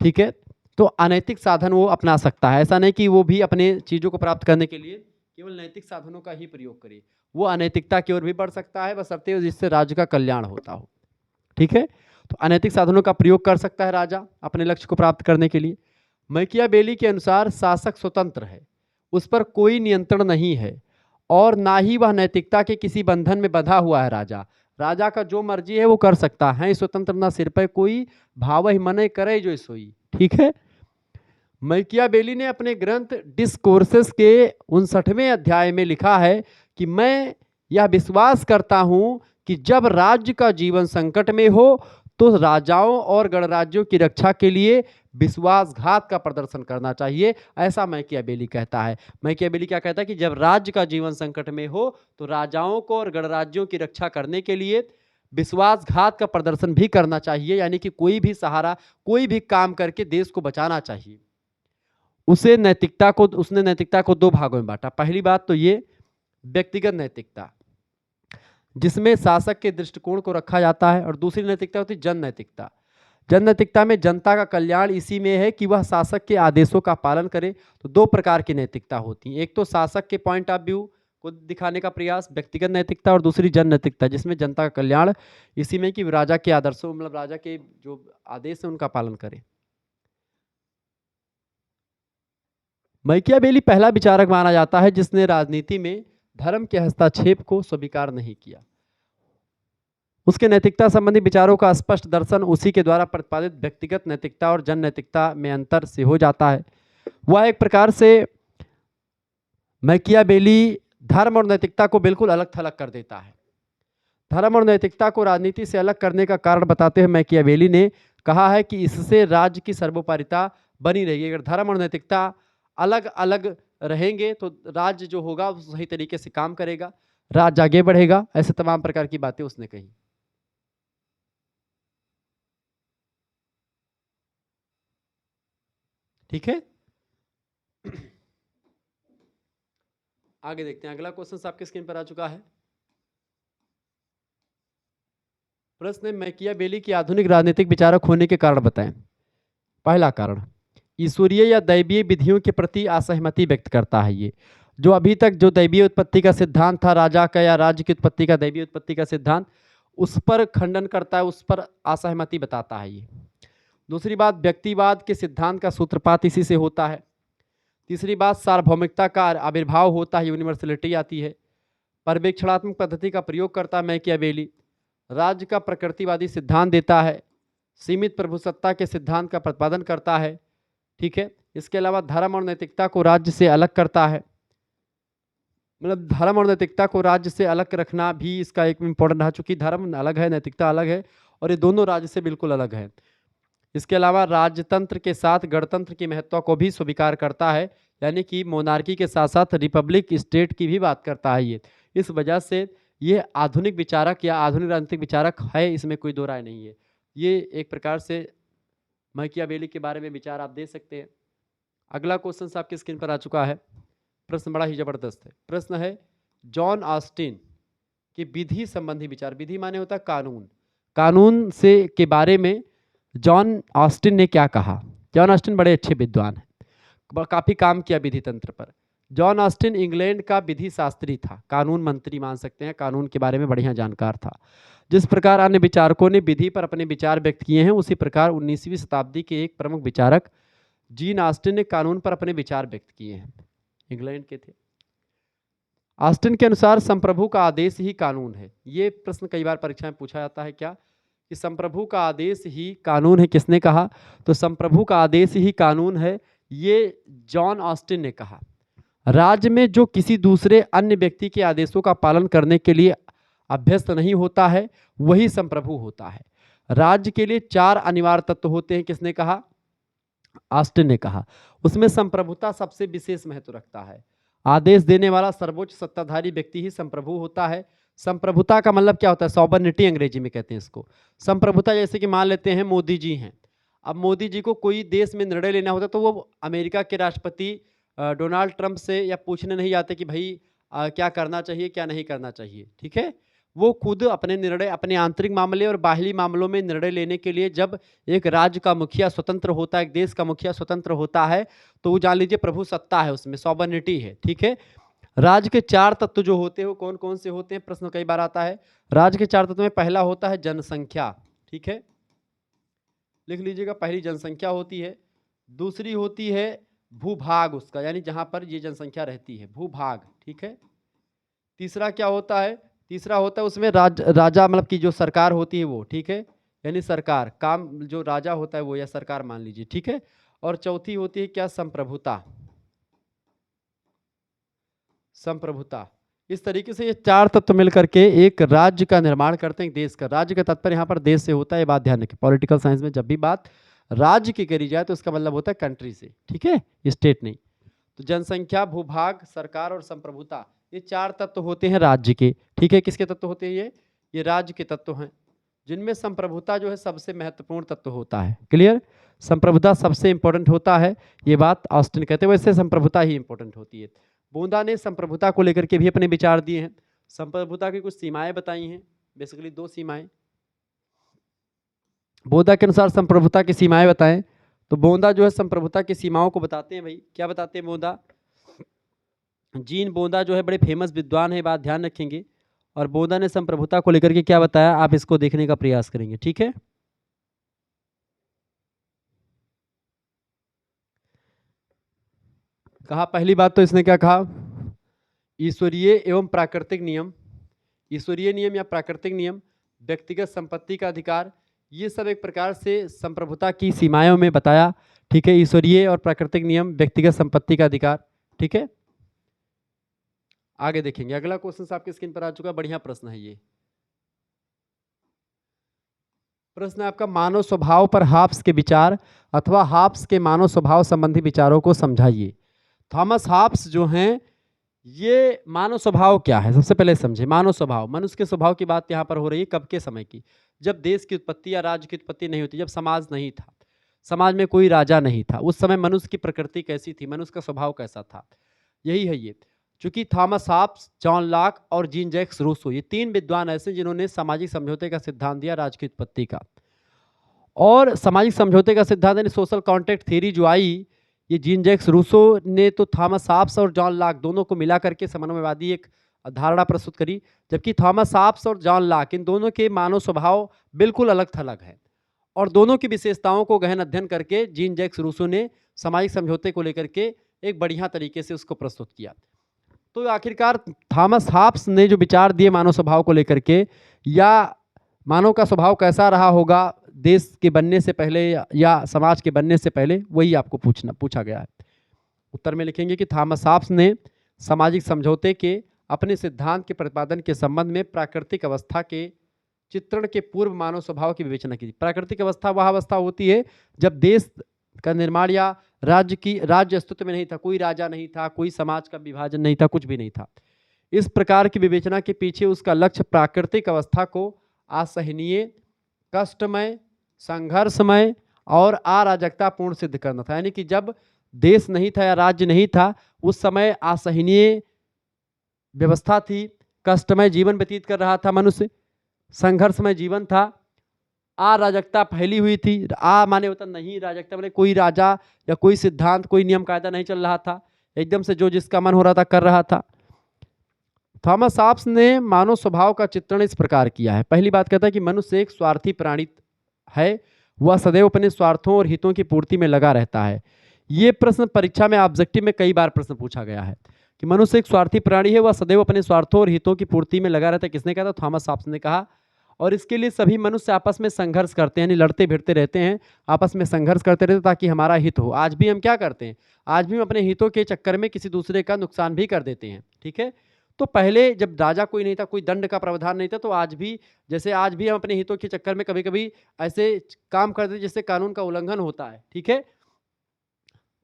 [SPEAKER 1] ठीक है, तो अनैतिक साधन वो अपना सकता है। ऐसा नहीं कि वो भी अपने चीज़ों को प्राप्त करने के लिए केवल नैतिक साधनों का ही प्रयोग करे, वो अनैतिकता की ओर भी बढ़ सकता है, बशर्ते जिससे राज्य का कल्याण होता हो। ठीक है, तो अनैतिक साधनों का प्रयोग कर सकता है राजा अपने लक्ष्य को प्राप्त करने के लिए। मैकियावेली के अनुसार शासक स्वतंत्र है, उस पर कोई नियंत्रण नहीं है और ना ही वह नैतिकता के किसी बंधन में बंधा हुआ है। राजा का जो मर्जी है वो कर सकता है, स्वतंत्र ना सिर पर कोई भाव ही मने करे जो सोई। ठीक है, मैकियावेली ने अपने ग्रंथ डिस्कोर्सेस के 59वें अध्याय में लिखा है कि मैं यह विश्वास करता हूं कि जब राज्य का जीवन संकट में हो तो राजाओं और गणराज्यों की रक्षा के लिए विश्वासघात का प्रदर्शन करना चाहिए। ऐसा मैकियावेली कहता है। मैकियावेली क्या कहता है कि जब राज्य का जीवन संकट में हो तो राजाओं को और गणराज्यों की रक्षा करने के लिए विश्वासघात का प्रदर्शन भी करना चाहिए, यानी कि कोई भी सहारा, कोई भी काम करके देश को बचाना चाहिए। उसने नैतिकता को दो भागों में बांटा। पहली बात तो ये व्यक्तिगत नैतिकता, जिसमें शासक के दृष्टिकोण को रखा जाता है, और दूसरी नैतिकता होती है जन नैतिकता। जन नैतिकता में जनता का कल्याण इसी में है कि वह शासक के आदेशों का पालन करे। तो दो प्रकार की नैतिकता होती है, एक तो शासक के पॉइंट ऑफ व्यू को दिखाने का प्रयास व्यक्तिगत नैतिकता, और दूसरी जन नैतिकता जिसमें जनता का कल्याण इसी में कि राजा के आदर्शों, मतलब राजा के जो आदेश है उनका पालन करे। मैकियावेली पहला विचारक माना जाता है जिसने राजनीति में धर्म के हस्तक्षेप को स्वीकार नहीं किया। उसके नैतिकता संबंधी विचारों का स्पष्ट दर्शन उसी के द्वारा प्रतिपादित व्यक्तिगत नैतिकता और जन नैतिकता में अंतर से हो जाता है। वह एक प्रकार से मैकियावेली धर्म और नैतिकता को बिल्कुल अलग थलग कर देता है। धर्म और नैतिकता को राजनीति से अलग करने का कारण बताते हुए मैकियावेली ने कहा है कि इससे राज्य की सर्वोपरिता बनी रहेगी। अगर धर्म और नैतिकता अलग अलग रहेंगे तो राज्य जो होगा वो सही तरीके से काम करेगा, राज्य आगे बढ़ेगा। ऐसे तमाम प्रकार की बातें उसने कही। ठीक है, आगे देखते हैं। अगला क्वेश्चन आपके स्क्रीन पर आ चुका है। प्रश्न है, मैकियावेली की आधुनिक राजनीतिक विचारक होने के कारण बताएं। पहला कारण, ईश्वरीय या दैवीय विधियों के प्रति असहमति व्यक्त करता है। ये जो अभी तक जो दैवीय उत्पत्ति का सिद्धांत था राजा का, या राज्य की उत्पत्ति का, दैवीय उत्पत्ति का सिद्धांत, उस पर खंडन करता है, उस पर असहमति बताता है ये। दूसरी बात, व्यक्तिवाद के सिद्धांत का सूत्रपात इसी से होता है। तीसरी बात, सार्वभौमिकता का आविर्भाव होता है, यूनिवर्सलिटी आती है। पर्यवेक्षणात्मक पद्धति का प्रयोग करता है मैकियावेली। राज्य का प्रकृतिवादी सिद्धांत देता है। सीमित प्रभुसत्ता के सिद्धांत का प्रतिपादन करता है। ठीक है, इसके अलावा धर्म और नैतिकता को राज्य से अलग करता है। मतलब धर्म और नैतिकता को राज्य से अलग रखना भी इसका एक इम्पोर्टेंट है, चूंकि धर्म अलग है, नैतिकता अलग है, और ये दोनों राज्य से बिल्कुल अलग है। इसके अलावा राजतंत्र के साथ गणतंत्र की महत्व को भी स्वीकार करता है, यानी कि मोनार्की के साथ साथ रिपब्लिक स्टेट की भी बात करता है ये। इस वजह से ये आधुनिक विचारक या आधुनिक राजनीतिक विचारक है, इसमें कोई दो राय नहीं है। ये एक प्रकार से मैकियावेली के बारे में विचार आप दे सकते हैं। अगला क्वेश्चन आपकी स्क्रीन पर आ चुका है। प्रश्न बड़ा ही जबरदस्त है। प्रश्न है, जॉन ऑस्टिन के विधि संबंधी विचार। विधि माने होता है कानून, कानून से के बारे में जॉन ऑस्टिन ने क्या कहा। जॉन ऑस्टिन बड़े अच्छे विद्वान हैं, काफ़ी काम किया विधि तंत्र पर। जॉन ऑस्टिन इंग्लैंड का विधि शास्त्री था, कानून मंत्री मान सकते हैं, कानून के बारे में बढ़िया जानकार था। जिस प्रकार अन्य विचारकों ने विधि पर अपने विचार व्यक्त किए हैं, उसी प्रकार 19वीं शताब्दी के एक प्रमुख विचारक जीन ऑस्टिन ने कानून पर अपने विचार व्यक्त किए हैं, इंग्लैंड के थे। ऑस्टिन के अनुसार संप्रभु का आदेश ही कानून है। ये प्रश्न कई बार परीक्षा में पूछा जाता है क्या, कि संप्रभु का आदेश ही कानून है। किसने कहा? तो संप्रभु का आदेश ही कानून है, ये जॉन ऑस्टिन ने कहा। राज्य में जो किसी दूसरे अन्य व्यक्ति के आदेशों का पालन करने के लिए अभ्यस्त नहीं होता है, वही संप्रभु होता है। राज्य के लिए 4 अनिवार्य तत्व होते हैं। किसने कहा? ऑस्टिन ने कहा। उसमें संप्रभुता सबसे विशेष महत्व रखता है। आदेश देने वाला सर्वोच्च सत्ताधारी व्यक्ति ही संप्रभु होता है। संप्रभुता का मतलब क्या होता है? सॉवरेनिटी अंग्रेजी में कहते हैं इसको। संप्रभुता जैसे कि मान लेते हैं मोदी जी हैं, अब मोदी जी को कोई देश में निर्णय लेना होता तो वो अमेरिका के राष्ट्रपति डोनाल्ड ट्रंप से या पूछने नहीं जाते कि भाई क्या करना चाहिए क्या नहीं करना चाहिए, ठीक है। वो खुद अपने निर्णय, अपने आंतरिक मामले और बाहरी मामलों में निर्णय लेने के लिए जब एक राज्य का मुखिया स्वतंत्र होता है, एक देश का मुखिया स्वतंत्र होता है, तो वो जान लीजिए प्रभु सत्ता है, उसमें सॉवरेनिटी है, ठीक है। राज्य के 4 तत्व जो होते हैं वो कौन कौन से होते हैं? प्रश्न कई बार आता है। राज्य के 4 तत्व में पहला होता है जनसंख्या, ठीक है, लिख लीजिएगा। पहली जनसंख्या होती है। दूसरी होती है भूभाग उसका, यानी जहां पर ये जनसंख्या रहती है, भूभाग, ठीक है। तीसरा क्या होता है? तीसरा होता है उसमें राजा मतलब की जो सरकार होती है वो, ठीक है, यानी सरकार, काम जो राजा होता है वो या सरकार मान लीजिए, ठीक है। और चौथी होती है क्या? संप्रभुता। संप्रभुता। इस तरीके से ये 4 तत्व मिलकर के एक राज्य का निर्माण करते हैं, देश का। राज्य का तात्पर्य यहाँ पर देश से होता है, ये बात ध्यान रखें। पॉलिटिकल साइंस में जब भी बात राज्य की करी जाए तो इसका मतलब होता है कंट्री से, ठीक है, स्टेट नहीं। तो जनसंख्या, भूभाग, सरकार और संप्रभुता, ये 4 तत्व होते हैं राज्य के, ठीक है। किसके तत्व होते हैं? ये राज्य के तत्व हैं, जिनमें संप्रभुता जो है सबसे महत्वपूर्ण तत्व होता है। क्लियर? संप्रभुता सबसे इंपॉर्टेंट होता है, ये बात ऑस्टिन कहते हैं। वैसे संप्रभुता ही इंपॉर्टेंट होती है। बोंदा ने संप्रभुता को लेकर के भी अपने विचार दिए हैं। संप्रभुता की कुछ सीमाएं बताई हैं, बेसिकली 2 सीमाएं। बोंदा के अनुसार संप्रभुता की सीमाएं बताएं, तो बोंदा जो है संप्रभुता की सीमाओं को बताते हैं। भाई क्या बताते हैं बोंदा? जीन बोंदा जो है बड़े फेमस विद्वान है, बात ध्यान रखेंगे। और बोंदा ने संप्रभुता को लेकर के क्या बताया, आप इसको देखने का प्रयास करेंगे, ठीक है। कहा, पहली बात तो इसने क्या कहा? ईश्वरीय एवं प्राकृतिक नियम, ईश्वरीय नियम या प्राकृतिक नियम, व्यक्तिगत संपत्ति का अधिकार, ये सब एक प्रकार से संप्रभुता की सीमाओं में बताया, ठीक है। ईश्वरीय और प्राकृतिक नियम, व्यक्तिगत संपत्ति का अधिकार, ठीक है। आगे देखेंगे। अगला क्वेश्चन आपकी स्क्रीन पर आ चुका, बढ़िया प्रश्न है ये। प्रश्न है आपका, मानव स्वभाव पर हाब्स के विचार अथवा हाब्स के मानव स्वभाव संबंधी विचारों को समझाइए। थॉमस हाब्स जो हैं, ये मानव स्वभाव क्या है सबसे पहले समझे। मानव स्वभाव, मनुष्य के स्वभाव की बात यहाँ पर हो रही है। कब के समय की? जब देश की उत्पत्ति या राज्य की उत्पत्ति नहीं होती, जब समाज नहीं था, समाज में कोई राजा नहीं था, उस समय मनुष्य की प्रकृति कैसी थी, मनुष्य का स्वभाव कैसा था, यही है ये। चूंकि थॉमस हाब्स, जॉन लॉक और जीन जैक्स रूसो, ये 3 विद्वान ऐसे जिन्होंने सामाजिक समझौते का सिद्धांत दिया, राज्य की उत्पत्ति का। और सामाजिक समझौते का सिद्धांत यानी सोशल कॉन्ट्रैक्ट थ्योरी जो आई, ये जीन जैक्स रूसो ने तो थॉमस हाब्स और जॉन लॉक दोनों को मिला करके समन्वयवादी एक धारणा प्रस्तुत करी। जबकि थॉमस हाब्स और जॉन लॉक, इन दोनों के मानव स्वभाव बिल्कुल अलग थलग है, और दोनों की विशेषताओं को गहन अध्ययन करके जीन जैक्स रूसो ने सामाजिक समझौते को लेकर के एक बढ़िया तरीके से उसको प्रस्तुत किया। तो आखिरकार थॉमस हाब्स ने जो विचार दिए मानव स्वभाव को लेकर के, या मानव का स्वभाव कैसा रहा होगा देश के बनने से पहले या समाज के बनने से पहले, वही आपको पूछा गया है। उत्तर में लिखेंगे कि थॉमस हाब्स ने सामाजिक समझौते के अपने सिद्धांत के प्रतिपादन के संबंध में प्राकृतिक अवस्था के चित्रण के पूर्व मानव स्वभाव की विवेचना की। प्राकृतिक अवस्था वह अवस्था होती है जब देश का निर्माण या राज्य अस्तित्व में नहीं था, कोई राजा नहीं था, कोई समाज का विभाजन नहीं था, कुछ भी नहीं था। इस प्रकार की विवेचना के पीछे उसका लक्ष्य प्राकृतिक अवस्था को असहनीय, कष्टमय, संघर्षमय और अराजकतापूर्ण सिद्ध करना था। यानी कि जब देश नहीं था या राज्य नहीं था, उस समय असहनीय व्यवस्था थी, कष्टमय जीवन व्यतीत कर रहा था मनुष्य, संघर्षमय जीवन था, अराजकता फैली हुई थी। माने होता नहीं राजकता, माने कोई राजा या कोई सिद्धांत, कोई नियम कायदा नहीं चल रहा था, एकदम से जो जिसका मन हो रहा था कर रहा था। थॉमस हाब्स ने मानव स्वभाव का चित्रण इस प्रकार किया है। पहली बात कहता है कि मनुष्य एक स्वार्थी प्राणी है, वह सदैव अपने स्वार्थों और हितों की पूर्ति में लगा रहता है। ये प्रश्न परीक्षा में ऑब्जेक्टिव में कई बार प्रश्न पूछा गया है कि मनुष्य एक स्वार्थी प्राणी है, वह सदैव अपने स्वार्थों और हितों की पूर्ति में लगा रहता है। किसने कहा था? थॉमस हाब्स ने कहा। और इसके लिए सभी मनुष्य आपस में संघर्ष करते हैं, यानी लड़ते भिड़ते रहते हैं, आपस में संघर्ष करते रहते हैं ताकि हमारा हित हो। आज भी हम क्या करते हैं, आज भी हम अपने हितों के चक्कर में किसी दूसरे का नुकसान भी कर देते हैं। ठीक है, तो पहले जब राजा कोई नहीं था, कोई दंड का प्रावधान नहीं था, तो आज भी जैसे आज भी हम अपने हितों के चक्कर में कभी कभी ऐसे काम करते हैं जिससे कानून का उल्लंघन होता है। ठीक है,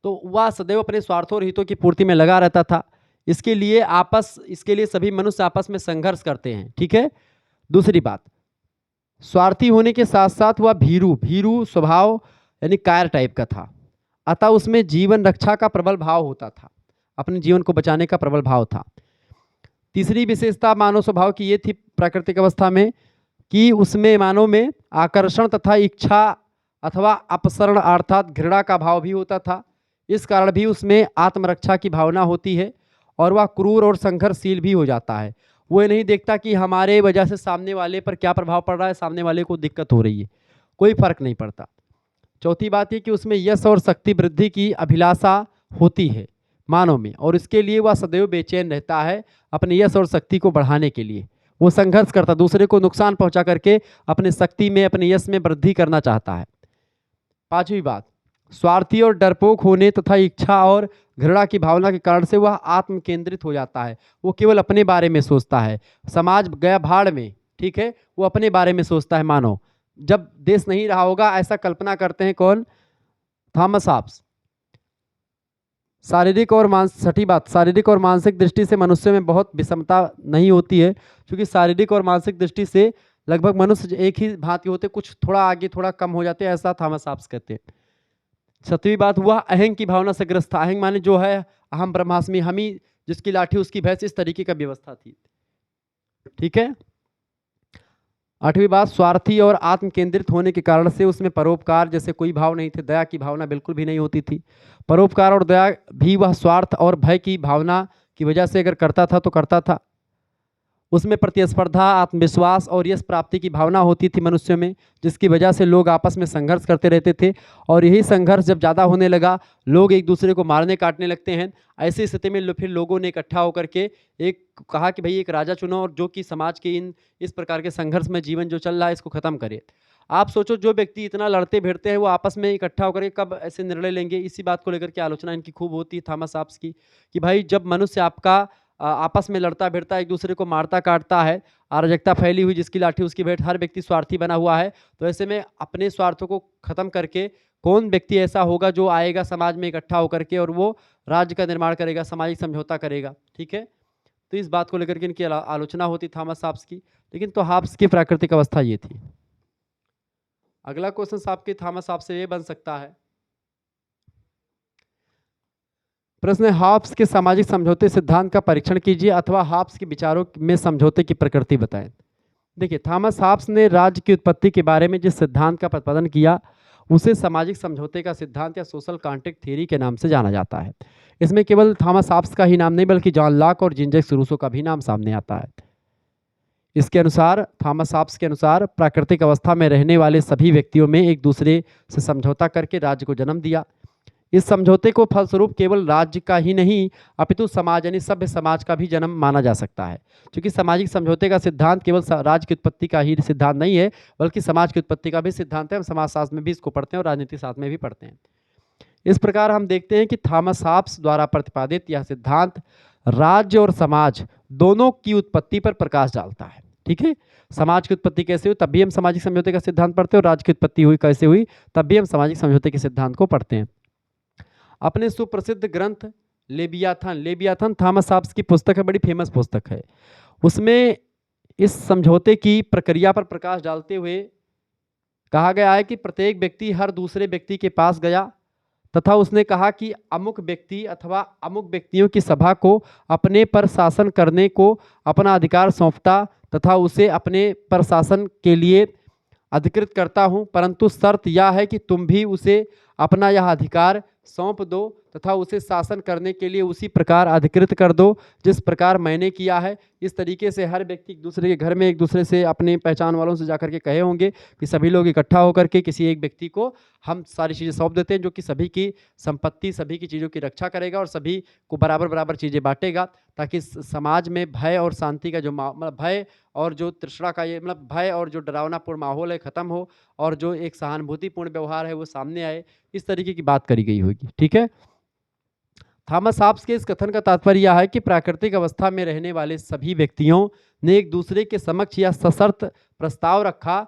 [SPEAKER 1] तो वह सदैव अपने स्वार्थों और हितों की पूर्ति में लगा रहता था। इसके लिए सभी मनुष्य आपस में संघर्ष करते हैं। ठीक है, दूसरी बात, स्वार्थी होने के साथ साथ वह भीरू स्वभाव यानी कायर टाइप का था, अतः उसमें जीवन रक्षा का प्रबल भाव होता था, अपने जीवन को बचाने का प्रबल भाव था। तीसरी विशेषता मानव स्वभाव की ये थी प्राकृतिक अवस्था में कि उसमें मानव में आकर्षण तथा इच्छा अथवा अपसरण अर्थात घृणा का भाव भी होता था। इस कारण भी उसमें आत्मरक्षा की भावना होती है और वह क्रूर और संघर्षशील भी हो जाता है। वो ये नहीं देखता कि हमारे वजह से सामने वाले पर क्या प्रभाव पड़ रहा है, सामने वाले को दिक्कत हो रही है, कोई फर्क नहीं पड़ता। चौथी बात ये कि उसमें यश और शक्ति वृद्धि की अभिलाषा होती है मानव में, और इसके लिए वह सदैव बेचैन रहता है अपने यश और शक्ति को बढ़ाने के लिए। वो संघर्ष करता, दूसरे को नुकसान पहुंचा करके अपने शक्ति में, अपने यश में वृद्धि करना चाहता है। पांचवी बात, स्वार्थी और डरपोक होने तथा इच्छा और घृणा की भावना के कारण से वह आत्म केंद्रित हो जाता है। वो केवल अपने बारे में सोचता है, समाज गया भाड़ में। ठीक है, वो अपने बारे में सोचता है। मानो जब देश नहीं रहा होगा, ऐसा कल्पना करते हैं कौन, थॉमस हॉब्स। शारीरिक और मानसिक दृष्टि से मनुष्य में बहुत विषमता नहीं होती है, क्योंकि शारीरिक और मानसिक दृष्टि से लगभग मनुष्य एक ही भांति होते, कुछ थोड़ा आगे थोड़ा कम हो जाते हैं, ऐसा थॉमस हॉब्स कहते हैं। सातवीं बात हुआ, अहंग की भावना से ग्रस्त था। अहंग माने जो है अहम ब्रह्मास्मि, हम ही जिसकी लाठी उसकी भैंस, इस तरीके का व्यवस्था थी। ठीक है, आठवीं बात, स्वार्थी और आत्म केंद्रित होने के कारण से उसमें परोपकार जैसे कोई भाव नहीं थे, दया की भावना बिल्कुल भी नहीं होती थी। परोपकार और दया भी वह स्वार्थ और भय की भावना की वजह से अगर करता था तो करता था। उसमें प्रतिस्पर्धा, आत्मविश्वास और यश प्राप्ति की भावना होती थी मनुष्य में, जिसकी वजह से लोग आपस में संघर्ष करते रहते थे, और यही संघर्ष जब ज़्यादा होने लगा, लोग एक दूसरे को मारने काटने लगते हैं। ऐसी स्थिति में फिर लोगों ने इकट्ठा होकर के एक कहा कि भाई एक राजा चुनो, और जो कि समाज के इस प्रकार के संघर्ष में जीवन जो चल रहा है इसको ख़त्म करे। आप सोचो, जो व्यक्ति इतना लड़ते भिड़ते हैं वो आपस में इकट्ठा होकर कब ऐसे निर्णय लेंगे। इसी बात को लेकर के आलोचना इनकी खूब होती है थॉमस हॉब्स की, कि भाई जब मनुष्य आपका आपस में लड़ता भिड़ता, एक दूसरे को मारता काटता है, अराजकता फैली हुई, जिसकी लाठी उसकी भेंट, हर व्यक्ति स्वार्थी बना हुआ है, तो ऐसे में अपने स्वार्थों को खत्म करके कौन व्यक्ति ऐसा होगा जो आएगा समाज में इकट्ठा होकर के और वो राज्य का निर्माण करेगा, सामाजिक समझौता करेगा। ठीक है, तो इस बात को लेकर के इनकी आलोचना होती थॉमस हॉब्स की। लेकिन तो हॉब्स की प्राकृतिक अवस्था ये थी। अगला क्वेश्चन आपके थॉमस हॉब्स से ये बन सकता है, प्रश्न है, हॉब्स के सामाजिक समझौते सिद्धांत का परीक्षण कीजिए अथवा हॉब्स के विचारों में समझौते की प्रकृति बताएं। देखिए, थॉमस हॉब्स ने राज्य की उत्पत्ति के बारे में जिस सिद्धांत का प्रतिपादन किया उसे सामाजिक समझौते का सिद्धांत या सोशल कॉन्ट्रैक्ट थ्योरी के नाम से जाना जाता है। इसमें केवल थॉमस हॉब्स का ही नाम नहीं बल्कि जॉन लॉक और जीन जैक्स रूसो का भी नाम सामने आता है। इसके अनुसार, थॉमस हॉब्स के अनुसार, प्राकृतिक अवस्था में रहने वाले सभी व्यक्तियों में एक दूसरे से समझौता करके राज्य को जन्म दिया। इस समझौते को फलस्वरूप केवल राज्य का ही नहीं अपितु समाज यानी सभ्य समाज का भी जन्म माना जा सकता है, क्योंकि सामाजिक समझौते का सिद्धांत केवल राज्य की उत्पत्ति का ही सिद्धांत नहीं है बल्कि समाज की उत्पत्ति का भी सिद्धांत है। हम समाजशास्त्र में भी इसको पढ़ते हैं और राजनीति शास्त्र में भी पढ़ते हैं। इस प्रकार हम देखते हैं कि थॉमस हॉब्स द्वारा प्रतिपादित यह सिद्धांत राज्य और समाज दोनों की उत्पत्ति पर प्रकाश डालता है। ठीक है, समाज की उत्पत्ति कैसे हुई तब भी हम सामाजिक समझौते का सिद्धांत पढ़ते हैं, और राज्य की उत्पत्ति हुई कैसे हुई तब भी हम सामाजिक समझौते के सिद्धांत को पढ़ते हैं। अपने सुप्रसिद्ध ग्रंथ लेवियाथन थॉमस हॉब्स की पुस्तक है, बड़ी फेमस पुस्तक है। उसमें इस समझौते की प्रक्रिया पर प्रकाश डालते हुए कहा गया है कि प्रत्येक व्यक्ति हर दूसरे व्यक्ति के पास गया तथा उसने कहा कि अमुक व्यक्ति अथवा अमुक व्यक्तियों की सभा को अपने पर शासन करने को अपना अधिकार सौंपता तथा उसे अपने पर शासन के लिए अधिकृत करता हूं, परंतु शर्त यह है कि तुम भी उसे अपना यह अधिकार सौंप दो तथा उसे शासन करने के लिए उसी प्रकार अधिकृत कर दो जिस प्रकार मैंने किया है। इस तरीके से हर व्यक्ति एक दूसरे के घर में एक दूसरे से अपने पहचान वालों से जाकर के कहे होंगे कि सभी लोग इकट्ठा होकर के किसी एक व्यक्ति को हम सारी चीज़ें सौंप देते हैं, जो कि सभी की संपत्ति, सभी की चीज़ों की रक्षा करेगा और सभी को बराबर बराबर चीज़ें बांटेगा, ताकि समाज में भय और शांति का जो मतलब भय और जो तृष्णा का ये मतलब भय और जो डरावनापूर्ण माहौल है ख़त्म हो और जो एक सहानुभूतिपूर्ण व्यवहार है वो सामने आए। इस तरीके की बात करी गई होगी। ठीक है। थॉमस हॉब्स के इस कथन का तात्पर्य यह है कि प्राकृतिक अवस्था में रहने वाले सभी व्यक्तियों ने एक दूसरे के समक्ष यह सशर्त प्रस्ताव रखा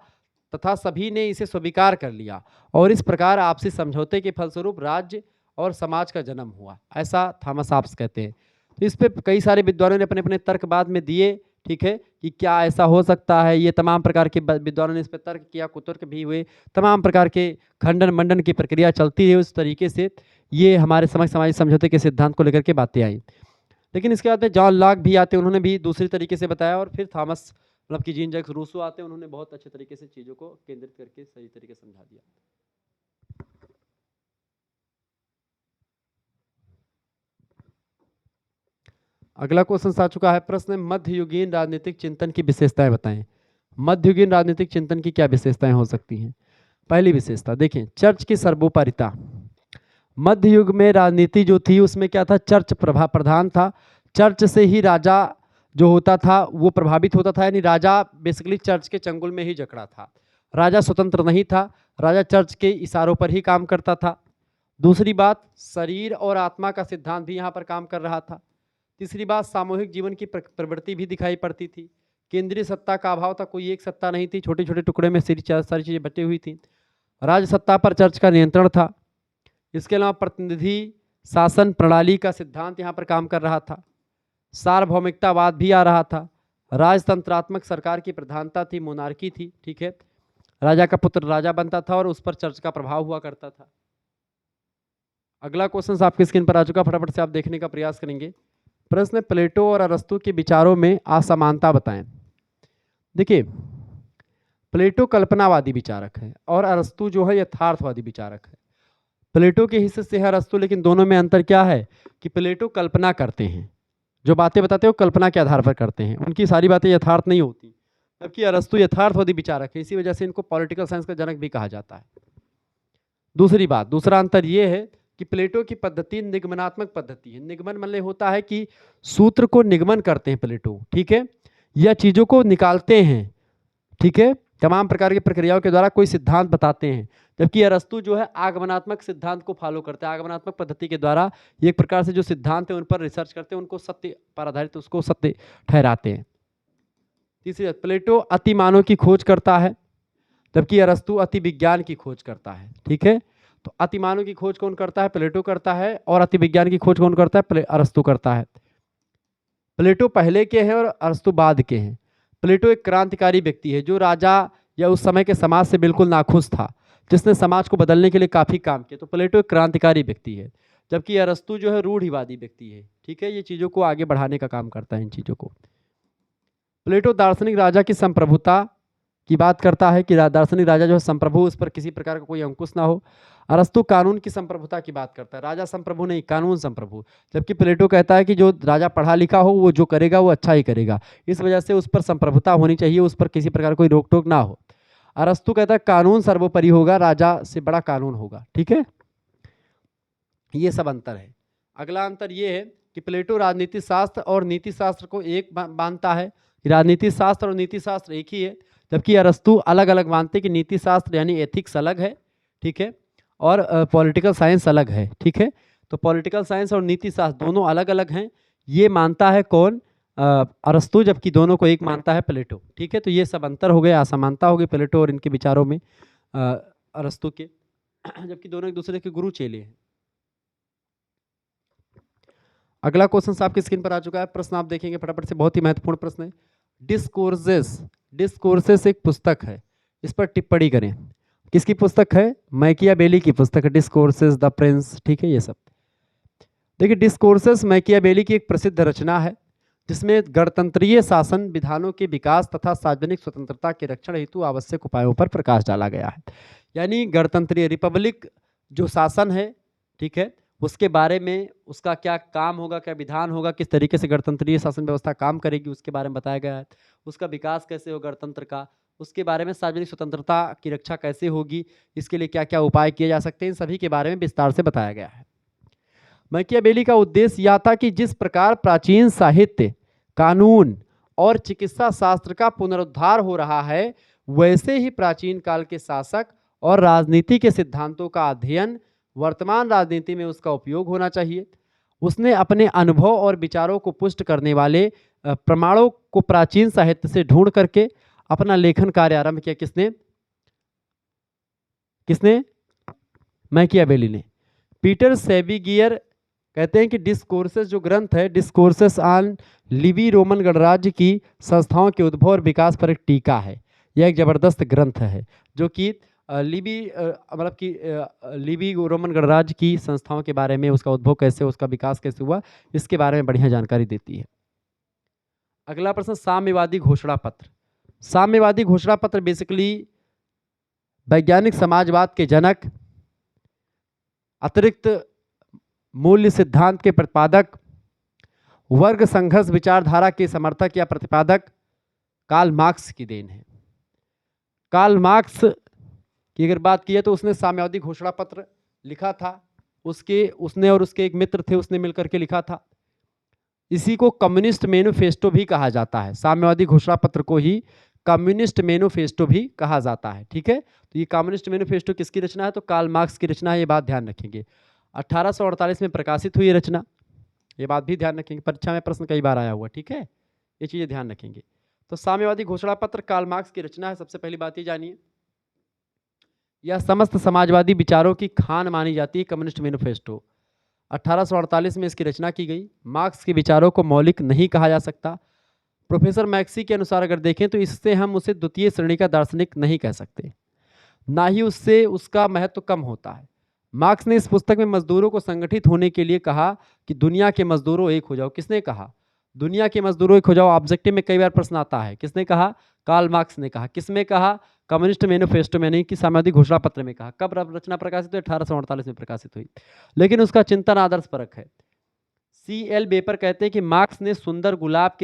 [SPEAKER 1] तथा सभी ने इसे स्वीकार कर लिया और इस प्रकार आपसी समझौते के फलस्वरूप राज्य और समाज का जन्म हुआ, ऐसा थॉमस हॉब्स कहते हैं। तो इस पे कई सारे विद्वानों ने अपने अपने तर्क बाद में दिए। ठीक है, कि क्या ऐसा हो सकता है, ये तमाम प्रकार के विद्वानों ने इस पर तर्क किया, कुतर्क भी हुए, तमाम प्रकार के खंडन मंडन की प्रक्रिया चलती रही। उस तरीके से ये हमारे सामाजिक समझौते के सिद्धांत को लेकर के बातें आई। लेकिन इसके बाद में जॉन लॉक भी आते हैं, उन्होंने भी दूसरी तरीके से बताया और फिर थॉमस मतलब कि जीन जैक्स रूसो आते हैं, उन्होंने बहुत अच्छे तरीके से चीज़ों को केंद्रित करके सही तरीके से समझा दिया। अगला क्वेश्चन आ चुका है, प्रश्न मध्ययुगीन राजनीतिक चिंतन की विशेषताएं बताएं। मध्ययुगीन राजनीतिक चिंतन की क्या विशेषताएं हो सकती हैं? पहली विशेषता देखें, चर्च की सर्वोपरिता। मध्य युग में राजनीति जो थी उसमें क्या था, चर्च प्रधान था। चर्च से ही राजा जो होता था वो प्रभावित होता था, यानी राजा बेसिकली चर्च के चंगुल में ही जकड़ा था। राजा स्वतंत्र नहीं था, राजा चर्च के इशारों पर ही काम करता था। दूसरी बात, शरीर और आत्मा का सिद्धांत भी यहाँ पर काम कर रहा था। तीसरी बात, सामूहिक जीवन की प्रवृत्ति भी दिखाई पड़ती थी। केंद्रीय सत्ता का अभाव था, कोई एक सत्ता नहीं थी, छोटे छोटे टुकड़े में सारी चीज़ें बटी हुई थी। राज सत्ता पर चर्च का नियंत्रण था। इसके अलावा प्रतिनिधि शासन प्रणाली का सिद्धांत यहाँ पर काम कर रहा था। सार्वभौमिकतावाद भी आ रहा था। राजतंत्रात्मक सरकार की प्रधानता थी, मोनार्की थी। ठीक है, राजा का पुत्र राजा बनता था और उस पर चर्च का प्रभाव हुआ करता था। अगला क्वेश्चन आपकी स्क्रीन पर आ चुका, फटाफट से आप देखने का प्रयास करेंगे। प्रश्न, प्लेटो और अरस्तु के विचारों में असमानता बताएं। देखिए, प्लेटो कल्पनावादी विचारक है और अरस्तु जो है यथार्थवादी विचारक है। प्लेटो के हिस्से से है अरस्तु, लेकिन दोनों में अंतर क्या है कि प्लेटो कल्पना करते हैं, जो बातें बताते हैं वो कल्पना के आधार पर करते हैं, उनकी सारी बातें यथार्थ नहीं होती, जबकि अरस्तु यथार्थवादी विचारक है। इसी वजह से इनको पॉलिटिकल साइंस का जनक भी कहा जाता है। दूसरी बात, दूसरा अंतर यह है कि प्लेटो की पद्धति निगमनात्मक पद्धति है। निगमन मतलब होता है कि सूत्र को निगमन करते हैं प्लेटो, ठीक है, या चीज़ों को निकालते हैं, ठीक है, तमाम प्रकार की प्रक्रियाओं के द्वारा कोई सिद्धांत बताते हैं। जबकि अरस्तु जो है आगमनात्मक सिद्धांत को फॉलो करते हैं, आगमनात्मक पद्धति के द्वारा एक प्रकार से जो सिद्धांत है उन पर रिसर्च करते हैं, उनको सत्य पर आधारित उसको सत्य ठहराते हैं। तीसरी बात, प्लेटो अति मानव की खोज करता है, जबकि अरस्तु अति विज्ञान की खोज करता है। ठीक है, तो अति मानव की खोज कौन करता है? प्लेटो करता है, और अति विज्ञान की खोज कौन करता है? अरस्तु करता है। प्लेटो पहले के हैं और अरस्तु बाद के हैं। प्लेटो एक क्रांतिकारी व्यक्ति है जो राजा या उस समय के समाज से बिल्कुल नाखुश था, जिसने समाज को बदलने के लिए काफ़ी काम किया। तो प्लेटो एक क्रांतिकारी व्यक्ति है, जबकि अरस्तु जो है रूढ़िवादी व्यक्ति है। ठीक है, ये चीज़ों को आगे बढ़ाने का काम करता है, इन चीज़ों को। प्लेटो दार्शनिक राजा की संप्रभुता की बात करता है कि दार्शनिक राजा जो है संप्रभु, उस पर किसी प्रकार का कोई अंकुश ना हो। अरस्तु कानून की संप्रभुता की बात करता है, राजा संप्रभु नहीं, कानून संप्रभु। जबकि प्लेटो कहता है कि जो राजा पढ़ा लिखा हो वो जो करेगा वो अच्छा ही करेगा, इस वजह से उस पर संप्रभुता होनी चाहिए, उस पर किसी प्रकार कोई रोक टोक ना हो। अरस्तु कहता है कानून सर्वोपरि होगा, राजा से बड़ा कानून होगा। ठीक है, ये सब अंतर है। अगला अंतर ये है कि प्लेटो राजनीति शास्त्र और नीति शास्त्र को एक मानता है, राजनीति शास्त्र और नीति शास्त्र एक ही है, जबकि अरस्तु अलग अलग मानते हैं कि नीति शास्त्र यानी एथिक्स अलग है, ठीक है, और पॉलिटिकल साइंस अलग है। ठीक है, तो पॉलिटिकल साइंस और नीति शास्त्र दोनों अलग अलग हैं, ये मानता है कौन? अरस्तु, जबकि दोनों को एक मानता है प्लेटो। ठीक है, तो ये सब अंतर हो गए, असमानता हो गई प्लेटो और इनके विचारों में अरस्तु के, जबकि दोनों एक दूसरे के गुरु चेले हैं। अगला क्वेश्चन आपकी स्क्रीन पर आ चुका है, प्रश्न आप देखेंगे फटाफट से, बहुत ही महत्वपूर्ण प्रश्न है। डिस्कोर्सेस, डिस्कोर्सेस एक पुस्तक है, इस पर टिप्पणी करें। किसकी पुस्तक है? मैकियावेली की पुस्तक है, डिस्कोर्सेस द प्रिंस। ठीक है, ये सब देखिए, डिस्कोर्सेस मैकियावेली की एक प्रसिद्ध रचना है, जिसमें गणतंत्रीय शासन विधानों के विकास तथा सार्वजनिक स्वतंत्रता के रक्षण हेतु आवश्यक उपायों पर प्रकाश डाला गया है। यानी गणतंत्रीय रिपब्लिक जो शासन है, ठीक है, उसके बारे में उसका क्या काम होगा, क्या विधान होगा, किस तरीके से गणतंत्रीय शासन व्यवस्था काम करेगी, उसके बारे में बताया गया है। उसका विकास कैसे हो गणतंत्र का, उसके बारे में सार्वजनिक स्वतंत्रता की रक्षा कैसे होगी, इसके लिए क्या क्या उपाय किए जा सकते हैं, इन सभी के बारे में विस्तार से बताया गया है। मैकियावेली का उद्देश्य यह था कि जिस प्रकार प्राचीन साहित्य, कानून और चिकित्सा शास्त्र का पुनरुद्धार हो रहा है, वैसे ही प्राचीन काल के शासक और राजनीति के सिद्धांतों का अध्ययन वर्तमान राजनीति में उसका उपयोग होना चाहिए। उसने अपने अनुभव और विचारों को पुष्ट करने वाले प्रमाणों को प्राचीन साहित्य से ढूंढ करके अपना लेखन कार्य आरंभ किया। किसने? किसने? मैकियावेली ने। पीटर सेविगियर कहते हैं कि डिस्कोर्सेस जो ग्रंथ है, डिस्कोर्सेस ऑन लिबी रोमन गणराज्य की संस्थाओं के उद्भव और विकास पर एक टीका है। यह एक जबरदस्त ग्रंथ है जो कि लिबी रोमन गणराज्य की संस्थाओं के बारे में, उसका उद्भव कैसे, उसका विकास कैसे हुआ, इसके बारे में बढ़िया जानकारी देती है। अगला प्रश्न, साम्यवादी घोषणा पत्र। साम्यवादी घोषणा पत्र बेसिकली वैज्ञानिक समाजवाद के जनक, अतिरिक्त मूल्य सिद्धांत के प्रतिपादक, वर्ग संघर्ष विचारधारा के समर्थक या प्रतिपादक कार्ल मार्क्स की देन है। कार्ल मार्क्स की अगर बात की है तो उसने साम्यवादी घोषणा पत्र लिखा था। उसने और उसके एक मित्र थे, उसने मिलकर के लिखा था। इसी को कम्युनिस्ट मैनिफेस्टो भी कहा जाता है। साम्यवादी घोषणा पत्र को ही कम्युनिस्ट मैनिफेस्टो भी कहा जाता है। ठीक है, तो ये कम्युनिस्ट मैनिफेस्टो किसकी रचना है? तो कार्ल मार्क्स की रचना है। ये बात ध्यान रखेंगे। 1848 में प्रकाशित हुई रचना, ये बात भी ध्यान रखेंगे, परीक्षा में प्रश्न कई बार आया हुआ। ठीक है, ये चीजें ध्यान रखेंगे। तो साम्यवादी घोषणा पत्र कार्ल मार्क्स की रचना है। सबसे पहली बात ये जानिए, यह समस्त समाजवादी विचारों की खान मानी जाती है। कम्युनिस्ट मैनिफेस्टो 1848 में इसकी रचना की गई। मार्क्स के विचारों को मौलिक नहीं कहा जा सकता। प्रोफेसर मैक्सी के अनुसार अगर देखें तो इससे हम उसे द्वितीय श्रेणी का दार्शनिक नहीं कह सकते, ना ही उससे उसका महत्व कम होता है। मार्क्स ने इस पुस्तक में मजदूरों को संगठित होने के लिए कहा कि दुनिया के मजदूरों एक हो जाओ। किसने कहा? दुनिया के मजदूरों एक हो जाओ। ऑब्जेक्टिव में कई बार प्रश्न आता है, किसने कहा? कार्ल मार्क्स ने कहा। किसमें कहा? कम्युनिस्ट मैनिफेस्टो में नहीं कि साम्यवादी घोषणा पत्र में कहा। कब रचना प्रकाशित हुई? 1848 में प्रकाशित हुई। लेकिन उसका चिंतन आदर्श परक है। C.L. बेपर कहते हैं कि मार्क्स ने सुंदर गुलाब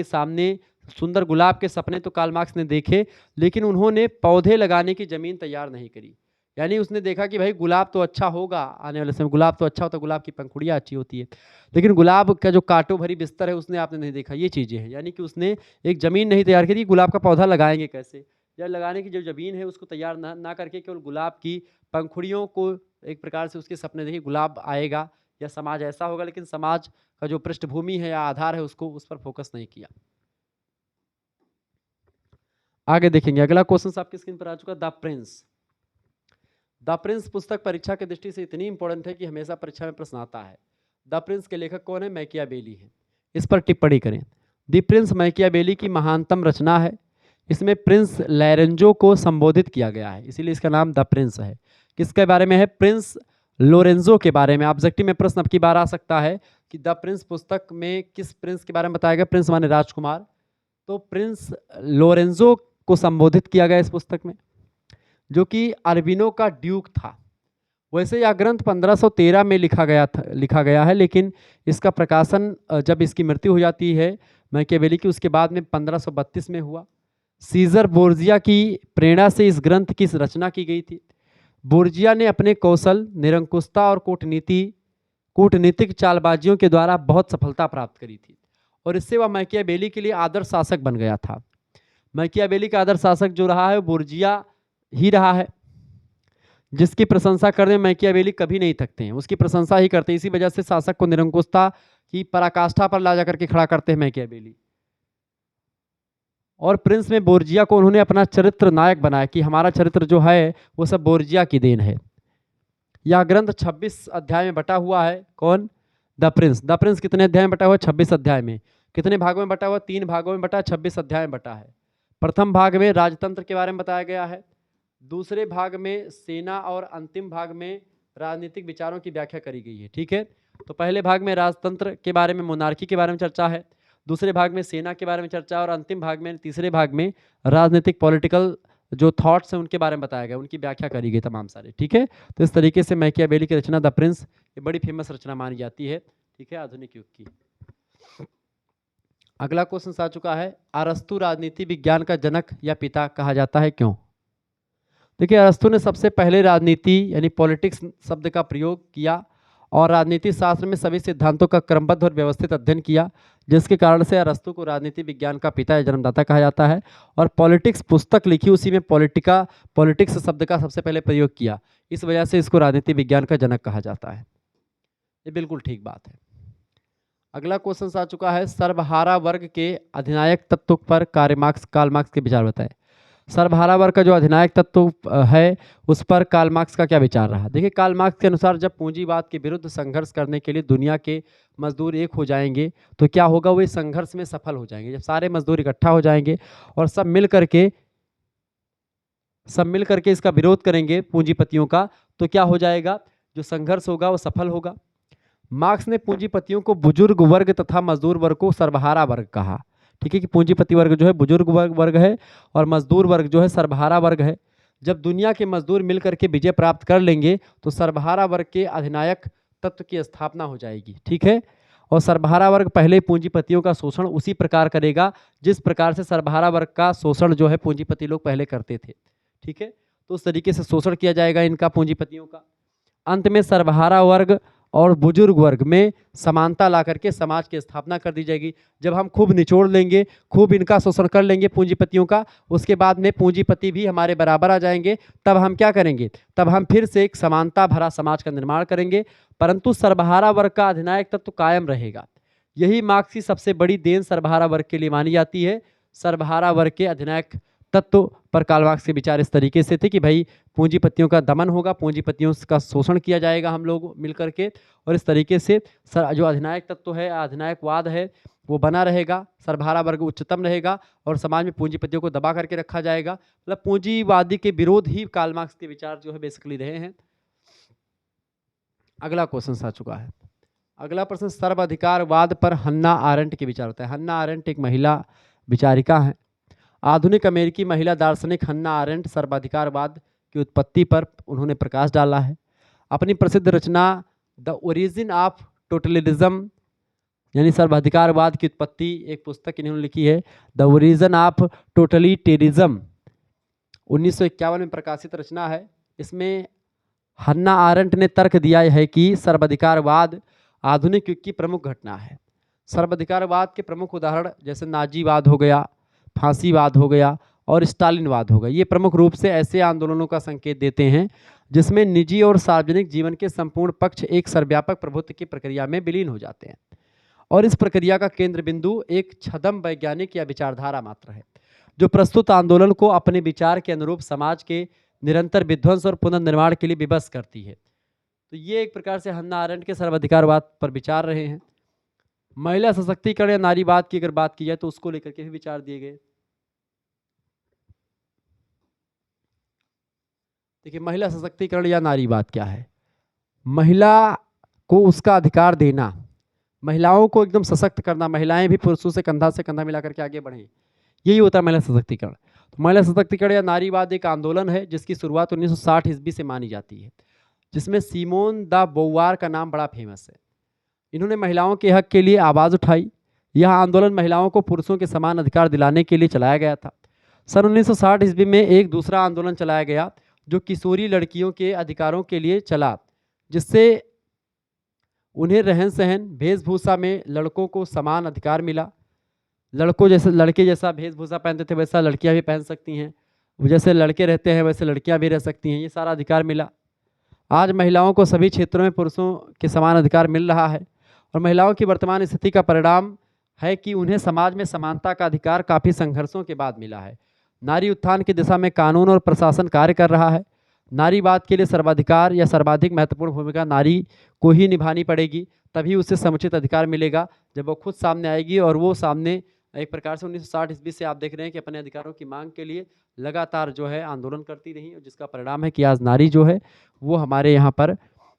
[SPEAKER 1] के सपने तो कार्ल मार्क्स ने देखे, लेकिन उन्होंने पौधे लगाने की जमीन तैयार नहीं करी। यानी उसने देखा कि भाई गुलाब तो अच्छा होगा, आने वाले समय गुलाब तो अच्छा होता है, गुलाब की पंखुड़ियाँ अच्छी होती है, लेकिन गुलाब का जो कांटों भरी बिस्तर है उसने आपने नहीं देखा। ये चीज़ें हैं, यानी कि उसने एक ज़मीन नहीं तैयार करी। गुलाब का पौधा लगाएंगे कैसे, या लगाने की जो ज़मीन है उसको तैयार ना करके केवल गुलाब की पंखुड़ियों को एक प्रकार से उसके सपने देखिए गुलाब आएगा या समाज ऐसा होगा, लेकिन समाज का जो पृष्ठभूमि है या आधार है उसको उस पर फोकस नहीं किया। आगे देखेंगे। अगला क्वेश्चन आपकी स्क्रीन पर आ चुका, द प्रिंस। द प्रिंस पुस्तक परीक्षा की दृष्टि से इतनी इंपॉर्टेंट है कि हमेशा परीक्षा में प्रश्न आता है। द प्रिंस के लेखक कौन है? मैकियावेली है। इस पर टिप्पणी करें। द प्रिंस मैकियावेली की महानतम रचना है। इसमें प्रिंस लोरेंजो को संबोधित किया गया है, इसीलिए इसका नाम द प्रिंस है। किसके बारे में है? प्रिंस लोरेंजो के बारे में। ऑब्जेक्टिव में प्रश्न अब की बार आ सकता है कि द प्रिंस पुस्तक में किस प्रिंस के बारे में बताया गया? प्रिंस माने राजकुमार, तो प्रिंस लोरेंजो को संबोधित किया गया इस पुस्तक में, जो कि अरबिनो का ड्यूक था। वैसे यह ग्रंथ 1513 में लिखा गया है, लेकिन इसका प्रकाशन जब इसकी मृत्यु हो जाती है मैकियावेली की, उसके बाद में 1532 में हुआ। सीजर बोर्जिया की प्रेरणा से इस ग्रंथ की रचना की गई थी। बोर्जिया ने अपने कौशल, निरंकुशता और कूटनीतिक चालबाजियों के द्वारा बहुत सफलता प्राप्त करी थी, और इससे वह मैकियावेली के लिए आदर्श शासक बन गया था। मैकियावेली का आदर्श शासक जो रहा है बोर्जिया ही रहा है, जिसकी प्रशंसा करने में मैकियावेली कभी नहीं थकते हैं, उसकी प्रशंसा ही करते हैं। इसी वजह से शासक को निरंकुशता की पराकाष्ठा पर ला जाकर के खड़ा करते हैं मैकियावेली। और प्रिंस में बोर्जिया को उन्होंने अपना चरित्र नायक बनाया कि हमारा चरित्र जो है वो सब बोर्जिया की देन है। यह ग्रंथ 26 अध्याय में बटा हुआ है। कौन? The Prince. द प्रिंस कितने अध्याय में बटा हुआ है? 26 अध्याय में। कितने भागों में बटा हुआ? 3 भागों में बटा, 26 अध्याय में बटा है। प्रथम भाग में राजतंत्र के बारे में बताया गया है, दूसरे भाग में सेना, और अंतिम भाग में राजनीतिक विचारों की व्याख्या करी गई है। ठीक है, तो पहले भाग में राजतंत्र के बारे में, मोनार्की के बारे में चर्चा है, दूसरे भाग में सेना के बारे में चर्चा, और अंतिम भाग में, तीसरे भाग में राजनीतिक पॉलिटिकल जो थॉट्स हैं उनके बारे में बताया गया, उनकी व्याख्या करी गई तमाम सारे। ठीक है, तो इस तरीके से मैकियावेली की रचना द प्रिंस ये बड़ी फेमस रचना मानी जाती है, ठीक है, आधुनिक युग की। अगला क्वेश्चन आ चुका है, अरस्तु राजनीति विज्ञान का जनक या पिता कहा जाता है, क्यों? देखिए, अरस्तु ने सबसे पहले राजनीति यानी पॉलिटिक्स शब्द का प्रयोग किया और राजनीति शास्त्र में सभी सिद्धांतों का क्रमबद्ध और व्यवस्थित अध्ययन किया, जिसके कारण से अरस्तु को राजनीति विज्ञान का पिता या जन्मदाता कहा जाता है। और पॉलिटिक्स पुस्तक लिखी, उसी में पॉलिटिक्स शब्द का सबसे पहले प्रयोग किया, इस वजह से इसको राजनीति विज्ञान का जनक कहा जाता है। ये बिल्कुल ठीक बात है। अगला क्वेश्चन आ चुका है, सर्वहारा वर्ग के अधिनायक तत्व पर कार्ल मार्क्स के विचार बताएं। सर्वहारा वर्ग का जो अधिनायक तत्व है उस पर कार्ल मार्क्स का क्या विचार रहा? देखिए, कार्ल मार्क्स के अनुसार जब पूंजीवाद के विरुद्ध संघर्ष करने के लिए दुनिया के मजदूर एक हो जाएंगे तो क्या होगा, वो इस संघर्ष में सफल हो जाएंगे। जब सारे मजदूर इकट्ठा हो जाएंगे और सब मिल करके इसका विरोध करेंगे पूंजीपतियों का, तो क्या हो जाएगा, जो संघर्ष होगा वो सफल होगा। मार्क्स ने पूंजीपतियों को बुजुर्ग वर्ग तथा मजदूर वर्ग को सर्वहारा वर्ग कहा। ठीक है, कि पूंजीपति वर्ग जो है बुजुर्ग वर्ग है और मजदूर वर्ग जो है सर्वहारा वर्ग है। जब दुनिया के मजदूर मिलकर के विजय प्राप्त कर लेंगे तो सर्वहारा वर्ग के अधिनायक तत्व की स्थापना हो जाएगी। ठीक है, और सर्वहारा वर्ग पहले पूंजीपतियों का शोषण उसी प्रकार करेगा जिस प्रकार से सर्वहारा वर्ग का शोषण जो है पूंजीपति लोग पहले करते थे। ठीक है, तो उस तरीके से शोषण किया जाएगा इनका पूंजीपतियों का। अंत में सर्वहारा वर्ग और बुजुर्ग वर्ग में समानता ला करके समाज की स्थापना कर दी जाएगी। जब हम खूब निचोड़ लेंगे, खूब इनका शोषण कर लेंगे पूंजीपतियों का, उसके बाद में पूंजीपति भी हमारे बराबर आ जाएंगे, तब हम क्या करेंगे, तब हम फिर से एक समानता भरा समाज का निर्माण करेंगे। परंतु सर्वहारा वर्ग का अधिनायक तत्व कायम रहेगा। यही मार्क्स की सबसे बड़ी देन सर्वहारा वर्ग के लिए मानी जाती है। सर्वहारा वर्ग के अधिनायक तत्व पर कार्ल मार्क्स के विचार इस तरीके से थे कि भाई पूंजीपतियों का दमन होगा, पूंजीपतियों का शोषण किया जाएगा हम लोग मिलकर के, और इस तरीके से जो अधिनायक तत्व है, अधिनायकवाद है, वो बना रहेगा, सर्वहारा वर्ग उच्चतम रहेगा और समाज में पूंजीपतियों को दबा करके रखा जाएगा। मतलब पूंजीवादी के विरोध ही कार्ल मार्क्स के विचार जो है बेसिकली रहे हैं। अगला क्वेश्चन आ चुका है, अगला प्रश्न सर्वाधिकारवाद पर हन्ना आरेंट के विचार होता है। हन्ना आरेंट एक महिला विचारिका है। आधुनिक अमेरिकी महिला दार्शनिक हन्ना आरेंट सर्वाधिकारवाद की उत्पत्ति पर उन्होंने प्रकाश डाला है। अपनी प्रसिद्ध रचना द ओरिजिन ऑफ टोटलिज्म यानी सर्वाधिकारवाद की उत्पत्ति एक पुस्तक इन्होंने लिखी है, द ओरिजिन ऑफ टोटलिटेरिज्म, 1951 में प्रकाशित रचना है। इसमें हन्ना आरेंट ने तर्क दिया है कि सर्वाधिकारवाद आधुनिक युग की प्रमुख घटना है। सर्वाधिकारवाद के प्रमुख उदाहरण जैसे नाजीवाद हो गया, फांसीवाद हो गया और स्टालिनवाद हो गया, ये प्रमुख रूप से ऐसे आंदोलनों का संकेत देते हैं जिसमें निजी और सार्वजनिक जीवन के संपूर्ण पक्ष एक सर्वव्यापक प्रभुत्व की प्रक्रिया में विलीन हो जाते हैं और इस प्रक्रिया का केंद्र बिंदु एक छद्म वैज्ञानिक या विचारधारा मात्र है जो प्रस्तुत आंदोलन को अपने विचार के अनुरूप समाज के निरंतर विध्वंस और पुनर्निर्माण के लिए विवश करती है। तो ये एक प्रकार से हन्ना आरेंट के सर्वाधिकारवाद पर विचार रहे हैं। महिला सशक्तिकरण या नारीवाद की अगर बात की जाए तो उसको लेकर के भी विचार दिए गए। देखिए, महिला सशक्तिकरण या नारीवाद क्या है? महिला को उसका अधिकार देना, महिलाओं को एकदम सशक्त करना, महिलाएं भी पुरुषों से कंधा मिलाकर के आगे बढ़ें, यही होता है महिला सशक्तिकरण। तो महिला सशक्तिकरण या नारीवाद एक आंदोलन है जिसकी शुरुआत 1960 ईस्वी से मानी जाती है, जिसमें सिमोन द बोवार का नाम बड़ा फेमस है। इन्होंने महिलाओं के हक के लिए आवाज़ उठाई। यह आंदोलन महिलाओं को पुरुषों के समान अधिकार दिलाने के लिए चलाया गया था। सन 1960 ईस्वी में एक दूसरा आंदोलन चलाया गया जो किशोरी लड़कियों के अधिकारों के लिए चला, जिससे उन्हें रहन सहन वेशभूषा में लड़कों को समान अधिकार मिला। लड़के जैसा वेशभूषा पहनते थे वैसा लड़कियां भी पहन सकती हैं, जैसे लड़के रहते हैं वैसे लड़कियां भी रह सकती हैं, ये सारा अधिकार मिला। आज महिलाओं को सभी क्षेत्रों में पुरुषों के समान अधिकार मिल रहा है और महिलाओं की वर्तमान स्थिति का परिणाम है कि उन्हें समाज में समानता का अधिकार काफ़ी संघर्षों के बाद मिला है। नारी उत्थान की दिशा में कानून और प्रशासन कार्य कर रहा है। नारीवाद के लिए सर्वाधिकार या सर्वाधिक महत्वपूर्ण भूमिका नारी को ही निभानी पड़ेगी, तभी उसे समुचित अधिकार मिलेगा जब वो खुद सामने आएगी। और वो सामने एक प्रकार से 1960 ईस्वी से आप देख रहे हैं कि अपने अधिकारों की मांग के लिए लगातार जो है आंदोलन करती रही, और जिसका परिणाम है कि आज नारी जो है वो हमारे यहाँ पर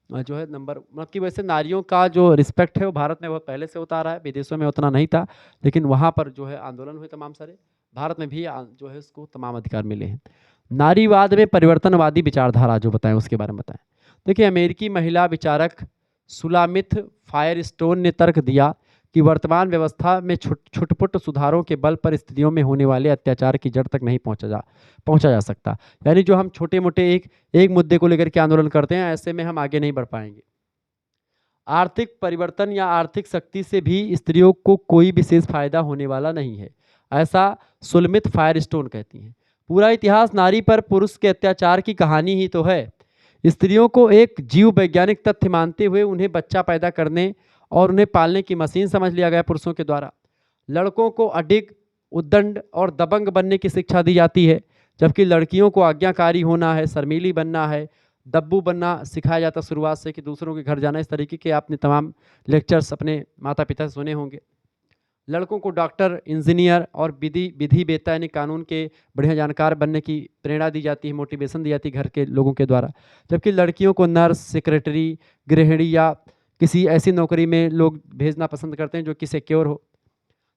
[SPEAKER 1] जो है नंबर, मतलब कि वैसे नारियों का जो रिस्पेक्ट है वो भारत में बहुत पहले से होता रहा है, विदेशों में उतना नहीं था, लेकिन वहाँ पर जो है आंदोलन हुए तमाम सारे, भारत में भी जो है उसको तमाम अधिकार मिले हैं। नारीवाद में परिवर्तनवादी विचारधारा जो बताएं उसके बारे में बताएं। देखिए, अमेरिकी महिला विचारक सुलामिथ फायरस्टोन ने तर्क दिया कि वर्तमान व्यवस्था में छुटपुट सुधारों के बल पर स्त्रियों में होने वाले अत्याचार की जड़ तक नहीं पहुंचा जा सकता। यानी जो हम छोटे मोटे एक मुद्दे को लेकर के आंदोलन करते हैं, ऐसे में हम आगे नहीं बढ़ पाएंगे। आर्थिक परिवर्तन या आर्थिक शक्ति से भी स्त्रियों को कोई विशेष फायदा होने वाला नहीं है, ऐसा सुलमित फायरस्टोन कहती हैं। पूरा इतिहास नारी पर पुरुष के अत्याचार की कहानी ही तो है। स्त्रियों को एक जीव वैज्ञानिक तथ्य मानते हुए उन्हें बच्चा पैदा करने और उन्हें पालने की मशीन समझ लिया गया पुरुषों के द्वारा। लड़कों को अडिग, उद्दंड और दबंग बनने की शिक्षा दी जाती है, जबकि लड़कियों को आज्ञाकारी होना है, शर्मीली बनना है, दब्बू बनना सिखाया जाता शुरुआत से, कि दूसरों के घर जाना। इस तरीके के आपने तमाम लेक्चर्स अपने माता पिता से सुने होंगे। लड़कों को डॉक्टर, इंजीनियर और विधि वेत्ता यानी कानून के बढ़िया जानकार बनने की प्रेरणा दी जाती है, मोटिवेशन दी जाती है घर के लोगों के द्वारा। जबकि लड़कियों को नर्स, सेक्रेटरी, गृहिणी या किसी ऐसी नौकरी में लोग भेजना पसंद करते हैं जो कि सिक्योर हो।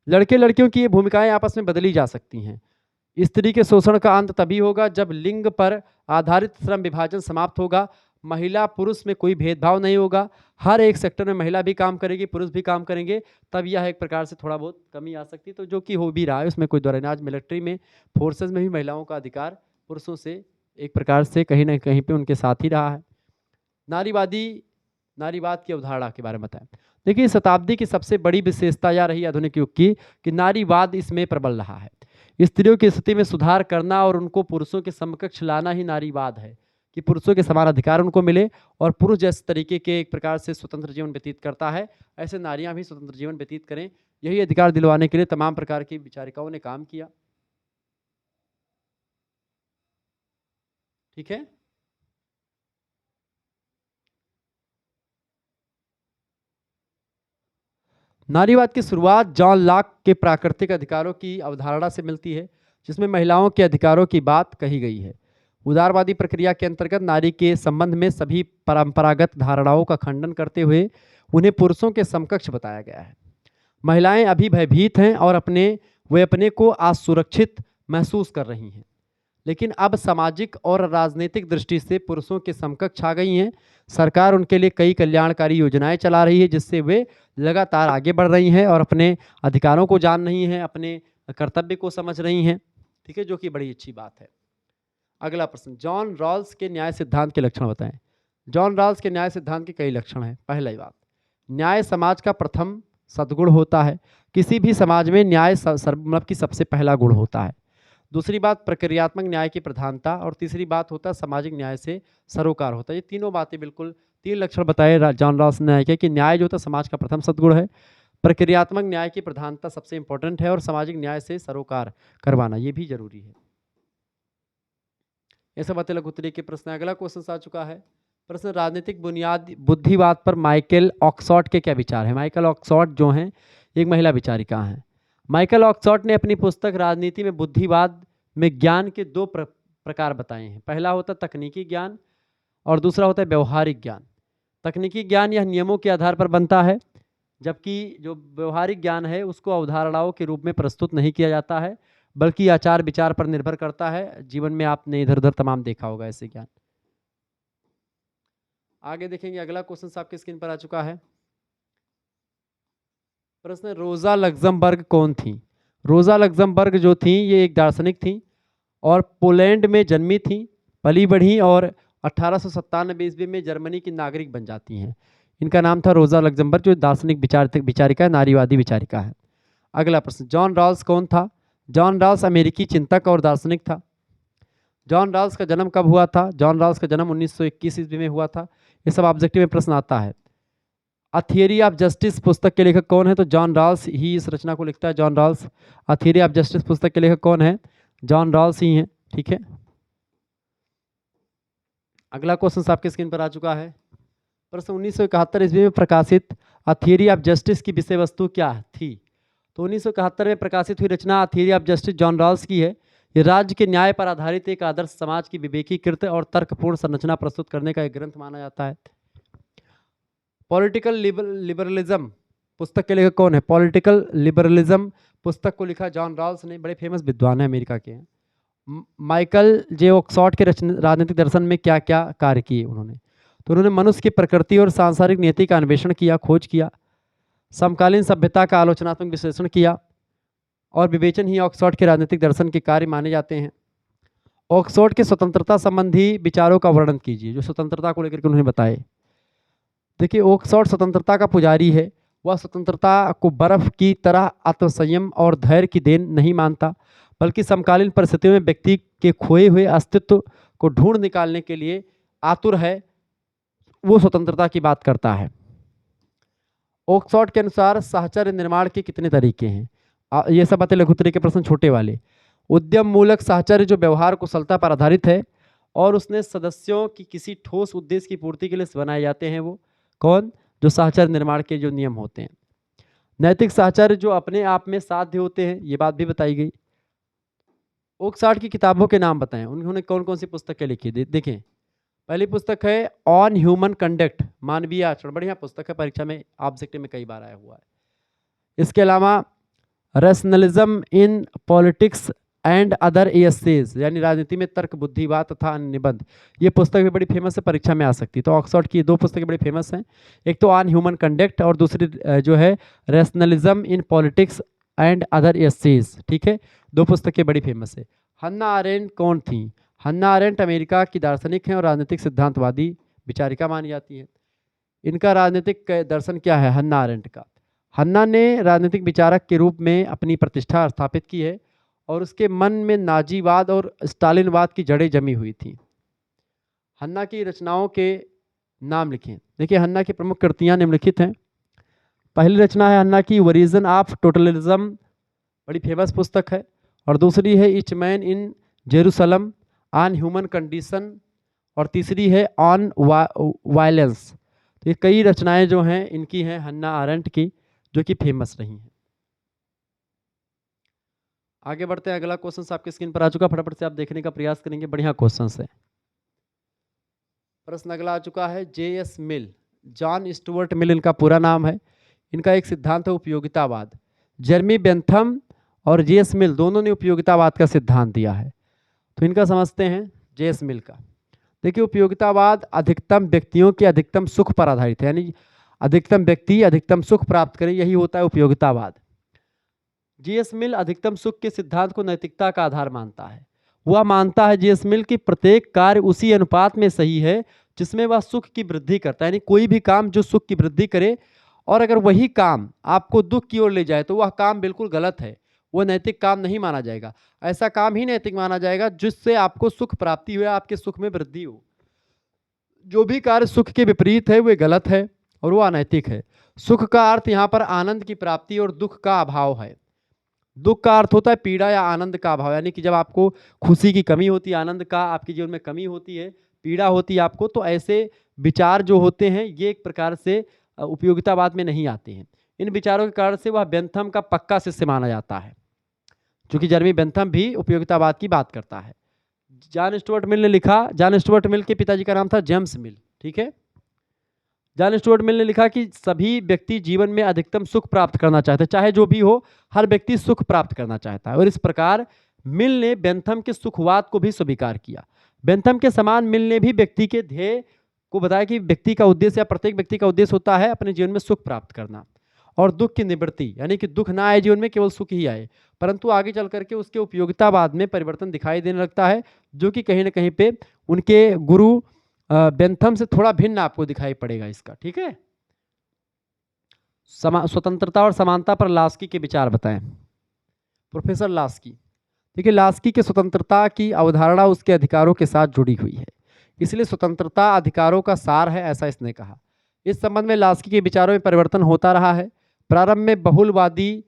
[SPEAKER 1] लड़के लड़कियों की ये भूमिकाएं आपस में बदली जा सकती हैं। स्त्री के शोषण का अंत तभी होगा जब लिंग पर आधारित श्रम विभाजन समाप्त होगा। महिला पुरुष में कोई भेदभाव नहीं होगा, हर एक सेक्टर में महिला भी काम करेगी, पुरुष भी काम करेंगे, तब यह एक प्रकार से थोड़ा बहुत कमी आ सकती है। तो जो कि हो भी रहा है, उसमें कोई दौरान आज मिलिट्री में, फोर्सेज में भी महिलाओं का अधिकार पुरुषों से एक प्रकार से कहीं ना कहीं पे उनके साथ ही रहा है। नारीवाद की अवधारणा के बारे में बताएं। देखिए, शताब्दी की सबसे बड़ी विशेषता यह रही आधुनिक युग की कि नारीवाद इसमें प्रबल रहा है। स्त्रियों की स्थिति में सुधार करना और उनको पुरुषों के समकक्ष लाना ही नारीवाद है, कि पुरुषों के समान अधिकार उनको मिले और पुरुष जैसे तरीके के एक प्रकार से स्वतंत्र जीवन व्यतीत करता है, ऐसे नारियां भी स्वतंत्र जीवन व्यतीत करें। यही अधिकार दिलवाने के लिए तमाम प्रकार की विचारिकाओं ने काम किया। ठीक है। नारीवाद की शुरुआत जॉन लॉक के प्राकृतिक अधिकारों की अवधारणा से मिलती है, जिसमें महिलाओं के अधिकारों की बात कही गई है। उदारवादी प्रक्रिया के अंतर्गत नारी के संबंध में सभी परंपरागत धारणाओं का खंडन करते हुए उन्हें पुरुषों के समकक्ष बताया गया है। महिलाएं अभी भयभीत हैं और वे अपने को असुरक्षित महसूस कर रही हैं, लेकिन अब सामाजिक और राजनीतिक दृष्टि से पुरुषों के समकक्ष आ गई हैं। सरकार उनके लिए कई कल्याणकारी योजनाएं चला रही है, जिससे वे लगातार आगे बढ़ रही हैं और अपने अधिकारों को जान रही हैं, अपने कर्तव्य को समझ रही हैं। ठीक है, जो कि बड़ी अच्छी बात है। अगला प्रश्न, जॉन रॉल्स के न्याय सिद्धांत के लक्षण बताएं। जॉन रॉल्स के न्याय सिद्धांत के कई लक्षण हैं। पहला बात, न्याय समाज का प्रथम सद्गुण होता है। किसी भी समाज में न्याय मतलब कि सबसे पहला गुण होता है। दूसरी बात, प्रक्रियात्मक न्याय की प्रधानता। और तीसरी बात होता है सामाजिक न्याय से सरोकार होता है। ये तीनों बातें बिल्कुल, तीन लक्षण बताए जॉन रॉल्स ने न्याय के, कि न्याय जो होता है समाज का प्रथम सद्गुण है, प्रक्रियात्मक न्याय की प्रधानता सबसे इंपॉर्टेंट है, और सामाजिक न्याय से सरोकार करवाना ये भी जरूरी है। ये सब बातें लघु उत्तरीय के प्रश्न। अगला क्वेश्चन आ चुका है प्रश्न, राजनीतिक बुद्धिवाद पर माइकल ऑक्सफोर्ड के क्या विचार है। माइकल ऑक्सफोर्ड जो हैं एक महिला विचारिका हैं। माइकल ऑक्सफोर्ड ने अपनी पुस्तक राजनीति में बुद्धिवाद में ज्ञान के दो प्रकार बताए हैं। पहला होता है तकनीकी ज्ञान और दूसरा होता है व्यवहारिक ज्ञान। तकनीकी ज्ञान यह नियमों के आधार पर बनता है, जबकि जो व्यवहारिक ज्ञान है उसको अवधारणाओं के रूप में प्रस्तुत नहीं किया जाता है, बल्कि आचार विचार पर निर्भर करता है। जीवन में आपने इधर उधर तमाम देखा होगा ऐसे ज्ञान। आगे देखेंगे, अगला क्वेश्चन आपके स्क्रीन पर आ चुका है प्रश्न, रोजा लग्जमबर्ग कौन थी। रोजा लग्जमबर्ग जो थी ये एक दार्शनिक थी और पोलैंड में जन्मी थी, पली बढ़ी और 1897 ईस्वी में जर्मनी की नागरिक बन जाती हैं। इनका नाम था रोजा लग्जमबर्ग, जो दार्शनिक विचारिका, नारीवादी विचारिका है। अगला प्रश्न, जॉन रॉल्स कौन था। जॉन रॉल्स अमेरिकी चिंतक और दार्शनिक था। जॉन रॉल्स का जन्म कब हुआ था। जॉन रॉल्स का जन्म 1921 ईस्वी में हुआ था। ये सब ऑब्जेक्टिव में प्रश्न आता है। अ थियरी ऑफ जस्टिस पुस्तक के लेखक कौन है, तो जॉन रॉल्स ही इस रचना को लिखता है। John Rawls. A theory of justice पुस्तक के लेखक कौन है, जॉन रॉल्स ही हैं। ठीक है। अगला क्वेश्चन आपके स्क्रीन पर आ चुका है प्रश्न, 1971 ईस्वी में प्रकाशित अ थियरी ऑफ जस्टिस की विषय वस्तु क्या थी। तो 1971 में प्रकाशित हुई रचना a theory of justice John Rawls की है। ये राज्य के न्याय पर आधारित एक आदर्श समाज की विवेकीकृत और तर्कपूर्ण संरचना प्रस्तुत करने का एक ग्रंथ माना जाता है। पॉलिटिकल लिबरलिज्म पुस्तक के लेखक कौन है। पॉलिटिकल लिबरलिज्म पुस्तक को लिखा जॉन रॉल्स ने, बड़े फेमस विद्वान हैं, अमेरिका के हैं। माइकल जे ऑक्सफोर्ड के राजनीतिक दर्शन में क्या क्या कार्य किए उन्होंने? तो उन्होंने मनुष्य की प्रकृति और सांसारिक नियति का अन्वेषण किया, खोज किया, समकालीन सभ्यता का आलोचनात्मक विश्लेषण किया, और विवेचन ही ऑक्सफोर्ड के राजनीतिक दर्शन के कार्य माने जाते हैं। ऑक्सफोर्ड के स्वतंत्रता संबंधी विचारों का वर्णन कीजिए, जो स्वतंत्रता को लेकर के उन्होंने बताए। देखिए, ऑक्सफोर्ड स्वतंत्रता का पुजारी है। वह स्वतंत्रता को बर्फ की तरह आत्मसंयम और धैर्य की देन नहीं मानता, बल्कि समकालीन परिस्थितियों में व्यक्ति के खोए हुए अस्तित्व को ढूंढ निकालने के लिए आतुर है। वो स्वतंत्रता की बात करता है। ऑक्सफोर्ड के अनुसार साहचर्य निर्माण के कितने तरीके हैं? ये सब बातें लघुत्तरीय के प्रश्न छोटे वाले। उद्यम मूलक साहचर्य जो व्यवहार कुशलता पर आधारित है और उसने सदस्यों की किसी ठोस उद्देश्य की पूर्ति के लिए बनाए जाते हैं। वो कौन? जो साहचर्य निर्माण के जो नियम होते हैं। नैतिक साहचर्य जो अपने आप में साध्य होते हैं, ये बात भी बताई गई। ऑक्सफोर्ड की किताबों के नाम बताएं, उन्होंने कौन कौन सी पुस्तकें लिखी? देखें, पहली पुस्तक है ऑन ह्यूमन कंडक्ट, मानवीय आचरण। बढ़िया पुस्तक है, परीक्षा में ऑब्जेक्टिव में कई बार आया हुआ है। इसके अलावा rationalism in politics and other essays, यानी राजनीति में तर्क, बुद्धिवाद तथा अन्य निबंध। ये पुस्तक भी बड़ी फेमस है, परीक्षा में आ सकती है। तो ऑक्सफोर्ड की दो पुस्तकें बड़ी फेमस हैं, एक तो ऑन ह्यूमन कंडक्ट और दूसरी जो है rationalism in politics and other essays. ठीक है, दो पुस्तकें बड़ी फेमस है। हन्ना आरेंट कौन थी? हन्ना आरेंट अमेरिका की दार्शनिक हैं और राजनीतिक सिद्धांतवादी विचारिका मानी जाती है। इनका राजनीतिक दर्शन क्या है हन्ना आरेंट का? हन्ना ने राजनीतिक विचारक के रूप में अपनी प्रतिष्ठा स्थापित की है और उसके मन में नाजीवाद और स्टालिनवाद की जड़ें जमी हुई थी। हन्ना की रचनाओं के नाम लिखें। देखिए, हन्ना की प्रमुख कृतियां निम्नलिखित हैं। पहली रचना है हन्ना की ओरिजिन ऑफ टोटलिज्म, बड़ी फेमस पुस्तक है। और दूसरी है each man in Jerusalem, on human condition, और तीसरी है ऑन वायलेंस। तो ये कई रचनाएं जो हैं इनकी हैं हन्ना आरेंट की, जो कि फेमस रही हैं। आगे बढ़ते हैं, अगला क्वेश्चन आपकी स्क्रीन पर आ चुका, फटाफट से आप देखने का प्रयास करेंगे। बढ़िया क्वेश्चन है। प्रश्न अगला आ चुका है जे.एस. मिल, जॉन स्टुअर्ट मिल इनका पूरा नाम है। इनका एक सिद्धांत है उपयोगितावाद। जेरमी बेंथम और जे.एस. मिल दोनों ने उपयोगितावाद का सिद्धांत दिया है। तो इनका समझते हैं जे.एस. मिल का। देखिए, उपयोगितावाद अधिकतम व्यक्तियों के अधिकतम सुख पर आधारित है, यानी अधिकतम व्यक्ति अधिकतम सुख प्राप्त करे, यही होता है उपयोगितावाद। जे.एस. मिल अधिकतम सुख के सिद्धांत को नैतिकता का आधार मानता है। वह मानता है जे.एस. मिल कि प्रत्येक कार्य उसी अनुपात में सही है जिसमें वह सुख की वृद्धि करता है, यानी कोई भी काम जो सुख की वृद्धि करे, और अगर वही काम आपको दुख की ओर ले जाए तो वह काम बिल्कुल गलत है, वो नैतिक काम नहीं माना जाएगा। ऐसा काम ही नैतिक माना जाएगा जिससे आपको सुख प्राप्ति हो, आपके सुख में वृद्धि हो। जो भी कार्य सुख के विपरीत है वह गलत है और वो अनैतिक है। सुख का अर्थ यहाँ पर आनंद की प्राप्ति और दुख का अभाव है। दुख का अर्थ होता है पीड़ा या आनंद का अभाव, यानी कि जब आपको खुशी की कमी होती है, आनंद का आपके जीवन में कमी होती है, पीड़ा होती है आपको, तो ऐसे विचार जो होते हैं ये एक प्रकार से उपयोगितावाद में नहीं आते हैं। इन विचारों के कारण से वह बेंथम का पक्का शिष्य माना जाता है, क्योंकि जेरमी बेंथम भी उपयोगितावाद की बात करता है। जॉन स्टुअर्ट मिल ने लिखा, जॉन स्टुअर्ट मिल के पिताजी का नाम था जेम्स मिल। ठीक है, जॉन स्टुअर्ट मिल ने लिखा कि सभी व्यक्ति जीवन में अधिकतम सुख प्राप्त करना चाहते हैं, चाहे जो भी हो, हर व्यक्ति सुख प्राप्त करना चाहता है। और इस प्रकार मिल ने बेंथम के सुखवाद को भी स्वीकार किया। बेंथम के समान मिल ने भी व्यक्ति के ध्येय को बताया कि व्यक्ति का उद्देश्य या प्रत्येक व्यक्ति का उद्देश्य होता है अपने जीवन में सुख प्राप्त करना और दुख की निवृत्ति, यानी कि दुख ना आए जीवन में, केवल सुख ही आए। परंतु आगे चल करके उसके उपयोगितावाद में परिवर्तन दिखाई देने लगता है, जो कि कहीं ना कहीं पे उनके गुरु बेंथम से थोड़ा भिन्न आपको दिखाई पड़ेगा इसका। ठीक है, स्वतंत्रता और समानता पर लास्की के विचार बताएं। प्रोफेसर लास्की, देखिए, लास्की के स्वतंत्रता की अवधारणा उसके अधिकारों के साथ जुड़ी हुई है, इसलिए स्वतंत्रता अधिकारों का सार है, ऐसा इसने कहा। इस संबंध में लास्की के विचारों में परिवर्तन होता रहा है। प्रारंभ में बहुलवादी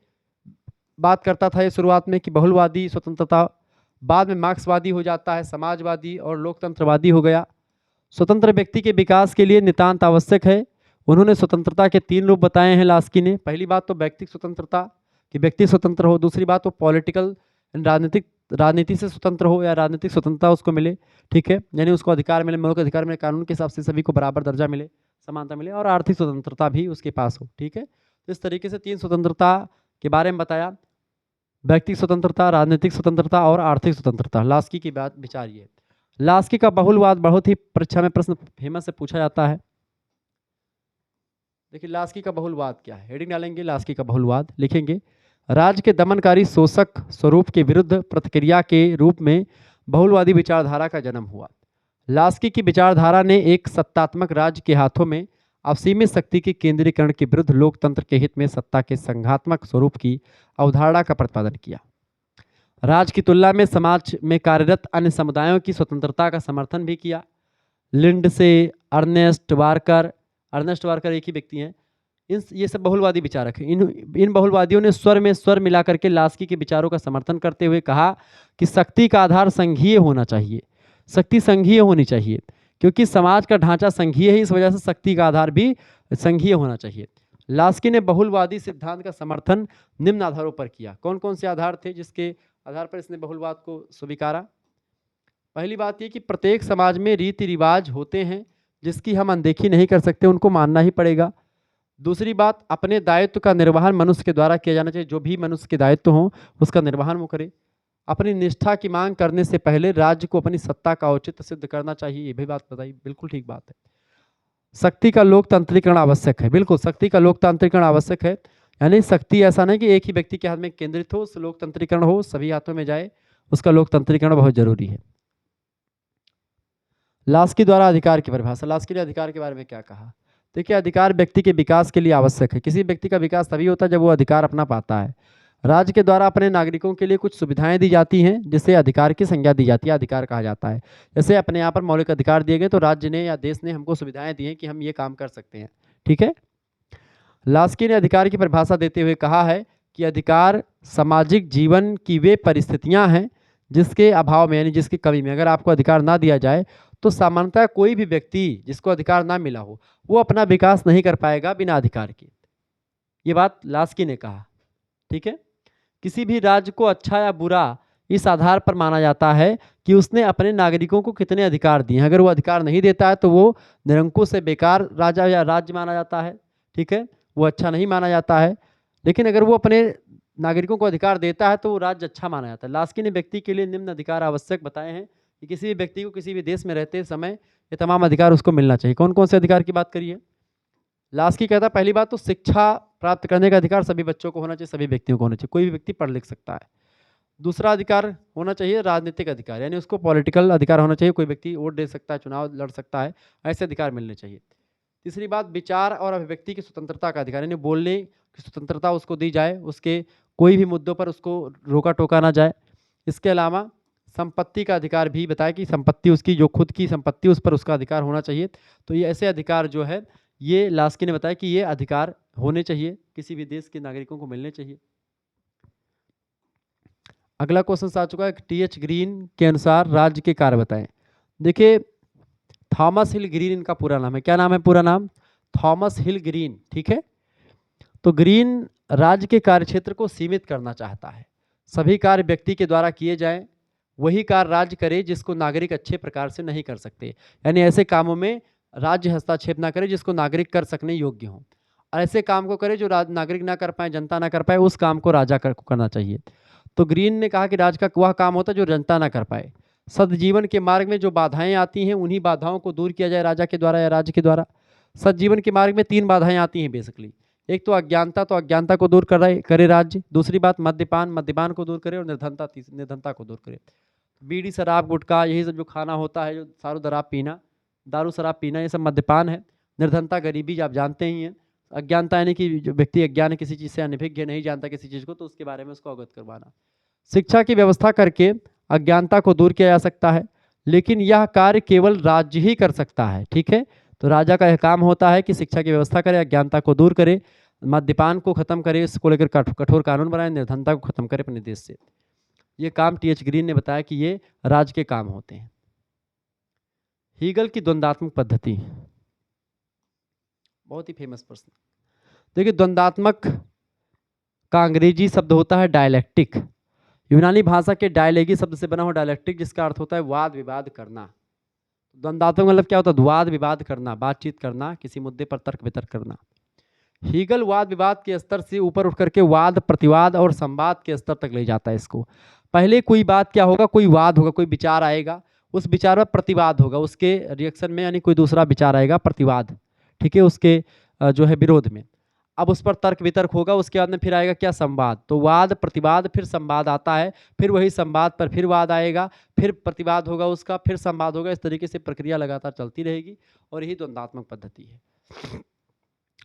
[SPEAKER 1] बात करता था ये शुरुआत में कि बहुलवादी स्वतंत्रता, बाद में मार्क्सवादी हो जाता है, समाजवादी और लोकतंत्रवादी हो गया। स्वतंत्र व्यक्ति के विकास के लिए नितांत आवश्यक है। उन्होंने स्वतंत्रता के 3 रूप बताए हैं लास्की ने। पहली बात तो व्यक्तिक स्वतंत्रता, कि व्यक्ति स्वतंत्र हो। दूसरी बात तो पॉलिटिकल, राजनीति से स्वतंत्र हो या राजनीतिक स्वतंत्रता उसको मिले। ठीक है, यानी उसको अधिकार मिले, मौलिक अधिकार मिले, कानून के हिसाब से सभी को बराबर दर्जा मिले, समानता मिले, और आर्थिक स्वतंत्रता भी उसके पास हो। ठीक है, तो इस तरीके से 3 स्वतंत्रता के बारे में बताया। व्यक्तिगत स्वतंत्रता, राजनीतिक स्वतंत्रता और आर्थिक स्वतंत्रता। लास्की की बात विचार ये। लास्की का बहुलवाद बहुत ही परीक्षा में प्रश्न फेमस से पूछा जाता है। देखिए लास्की का बहुलवाद क्या है, हेडिंग डालेंगे लास्की का बहुलवाद, लिखेंगे राज्य के दमनकारी शोषक स्वरूप के विरुद्ध प्रतिक्रिया के रूप में बहुलवादी विचारधारा का जन्म हुआ। लास्की की विचारधारा ने एक सत्तात्मक राज्य के हाथों में असीमित शक्ति के केंद्रीकरण के विरुद्ध लोकतंत्र के हित में सत्ता के संघात्मक स्वरूप की अवधारणा का प्रतिपादन किया। राज्य की तुलना में समाज में कार्यरत अन्य समुदायों की स्वतंत्रता का समर्थन भी किया। लिंडसे, अर्नेस्ट वारकर एक ही व्यक्ति हैं। ये सब बहुलवादी विचारक हैं। इन बहुलवादियों ने स्वर में स्वर मिलाकर के लास्की के विचारों का समर्थन करते हुए कहा कि शक्ति का आधार संघीय होना चाहिए, शक्ति संघीय होनी चाहिए, क्योंकि समाज का ढांचा संघीय है, इस वजह से शक्ति का आधार भी संघीय होना चाहिए। लास्की ने बहुलवादी सिद्धांत का समर्थन निम्न आधारों पर किया। कौन कौन से आधार थे जिसके आधार पर इसने बहुलवाद को स्वीकारा? पहली बात ये कि प्रत्येक समाज में रीति रिवाज होते हैं जिसकी हम अनदेखी नहीं कर सकते, उनको मानना ही पड़ेगा। दूसरी बात, अपने दायित्व का निर्वहन मनुष्य के द्वारा किया जाना चाहिए, जो भी मनुष्य के दायित्व हों उसका निर्वहन वो करे। अपनी निष्ठा की मांग करने से पहले राज्य को अपनी सत्ता का औचित्य सिद्ध करना चाहिए, ये भी बात बताई, बिल्कुल ठीक बात है। शक्ति का लोकतांत्रिकरण आवश्यक है, बिल्कुल शक्ति का लोकतांत्रिकरण आवश्यक है, यानी शक्ति ऐसा नहीं कि एक ही व्यक्ति के हाथ में केंद्रित हो, लोकतंत्रीकरण हो, सभी हाथों में जाए, उसका लोकतंत्रीकरण बहुत जरूरी है। लास्की द्वारा अधिकार की परिभाषा। लास्की ने अधिकार के बारे में क्या कहा? देखिए अधिकार व्यक्ति के विकास के लिए आवश्यक है। किसी व्यक्ति का विकास तभी होता है जब वो अधिकार अपना पाता है। राज्य के द्वारा अपने नागरिकों के लिए कुछ सुविधाएं दी जाती हैं जिसे अधिकार की संज्ञा दी जाती है, अधिकार कहा जाता है। जैसे अपने यहाँ पर मौलिक अधिकार दिए गए तो राज्य ने या देश ने हमको सुविधाएं दी हैं कि हम ये काम कर सकते हैं, ठीक है। लास्की ने अधिकार की परिभाषा देते हुए कहा है कि अधिकार सामाजिक जीवन की वे परिस्थितियां हैं जिसके अभाव में, यानी जिसकी कमी में, अगर आपको अधिकार ना दिया जाए तो सामान्यतः कोई भी व्यक्ति जिसको अधिकार ना मिला हो वो अपना विकास नहीं कर पाएगा बिना अधिकार के। ये बात लास्की ने कहा, ठीक है। किसी भी राज्य को अच्छा या बुरा इस आधार पर माना जाता है कि उसने अपने नागरिकों को कितने अधिकार दिए हैं। अगर वो अधिकार नहीं देता है तो वो निरंकुश से बेकार राजा या राज्य माना जाता है, ठीक है, वो अच्छा नहीं माना जाता है। लेकिन अगर वो अपने नागरिकों को अधिकार देता है तो वो राज्य अच्छा माना जाता है। लास्की ने व्यक्ति के लिए निम्न अधिकार आवश्यक बताए हैं कि किसी भी व्यक्ति को किसी भी देश में रहते समय ये तमाम अधिकार उसको मिलना चाहिए। कौन कौन से अधिकार की बात करिए? लास्की कहता है पहली बात तो शिक्षा प्राप्त करने का अधिकार सभी बच्चों को होना चाहिए, सभी व्यक्तियों को होना चाहिए, कोई भी व्यक्ति पढ़ लिख सकता है। दूसरा अधिकार होना चाहिए राजनीतिक अधिकार, यानी उसको पॉलिटिकल अधिकार होना चाहिए, कोई व्यक्ति वोट दे सकता है, चुनाव लड़ सकता है, ऐसे अधिकार मिलने चाहिए। तीसरी बात, विचार और अभिव्यक्ति की स्वतंत्रता का अधिकार, यानी बोलने की स्वतंत्रता उसको दी जाए, उसके कोई भी मुद्दों पर उसको रोका टोका ना जाए। इसके अलावा संपत्ति का अधिकार भी बताया कि संपत्ति उसकी जो खुद की संपत्ति उस पर उसका अधिकार होना चाहिए। तो ये ऐसे अधिकार जो है ये लास्की ने बताया कि ये अधिकार होने चाहिए, किसी भी देश के नागरिकों को मिलने चाहिए। अगला क्वेश्चन आ चुका है, टी.एच. ग्रीन के अनुसार राज्य के कार्य बताएं। देखिए थॉमस हिल ग्रीन इनका पूरा नाम है। क्या नाम है पूरा नाम? थॉमस हिल ग्रीन, ठीक है। तो ग्रीन राज्य के कार्यक्षेत्र को सीमित करना चाहता है, सभी कार्य व्यक्ति के द्वारा किए जाएं, वही कार्य राज्य करे जिसको नागरिक अच्छे प्रकार से नहीं कर सकते, यानी ऐसे कामों में राज्य हस्तक्षेप ना करे जिसको नागरिक कर सकने योग्य हों, और ऐसे काम को करे जो नागरिक ना कर पाए, जनता ना कर पाए, उस काम को राजा को करना चाहिए। तो ग्रीन ने कहा कि राज्य का वह काम होता है जो जनता ना कर पाए। सदजीवन के मार्ग में जो बाधाएं आती हैं उन्हीं बाधाओं को दूर किया जाए राजा के द्वारा या राज्य के द्वारा। सदजीवन के मार्ग में 3 बाधाएं आती हैं बेसिकली। एक तो अज्ञानता, तो अज्ञानता को दूर करे राज्य। दूसरी बात मद्यपान को दूर करे, और निर्धनता को दूर करे। बीड़ी शराब गुटखा यही सब जो खाना होता है, जो दारू शराब पीना, ये सब मद्यपान है। निर्धनता गरीबी आप जानते ही हैं। अज्ञानता यानी कि जो व्यक्ति अज्ञान है, किसी चीज़ से अनभिज्ञ नहीं जानता किसी चीज़ को, तो उसके बारे में उसको अवगत करवाना। शिक्षा की व्यवस्था करके अज्ञानता को दूर किया जा सकता है, लेकिन यह कार्य केवल राज्य ही कर सकता है, ठीक है। तो राजा का यह काम होता है कि शिक्षा की व्यवस्था करे, अज्ञानता को दूर करे, मद्यपान को खत्म करे, इसको लेकर कठोर कानून बनाए, निर्धनता को खत्म करे अपने देश से। ये काम टी.एच. ग्रीन ने बताया कि ये राज्य के काम होते हैं। हीगल की द्वंद्वात्मक पद्धति, बहुत ही फेमस प्रश्न। देखिए द्वंद्वात्मक का अंग्रेजी शब्द होता है डायलैक्टिक, यूनानी भाषा के डायलेगी शब्द से बना हुआ डायलैक्टिक, जिसका अर्थ होता है वाद विवाद करना। द्वंद्वात्मक मतलब क्या होता है? वाद विवाद करना, बातचीत करना, किसी मुद्दे पर तर्क वितर्क करना। हीगल वाद विवाद के स्तर से ऊपर उठ करके वाद प्रतिवाद और संवाद के स्तर तक ले जाता है इसको। पहले कोई बात क्या होगा, कोई वाद होगा, कोई विचार आएगा, उस विचार में प्रतिवाद होगा, उसके रिएक्शन में यानी कोई दूसरा विचार आएगा प्रतिवाद, ठीक है, उसके जो है विरोध में। अब उस पर तर्क वितर्क होगा, उसके बाद में फिर आएगा क्या, संवाद। तो वाद प्रतिवाद फिर संवाद आता है, फिर वही संवाद पर फिर वाद आएगा, फिर प्रतिवाद होगा उसका, फिर संवाद होगा। इस तरीके से प्रक्रिया लगातार चलती रहेगी और यही द्वंद्वात्मक पद्धति है।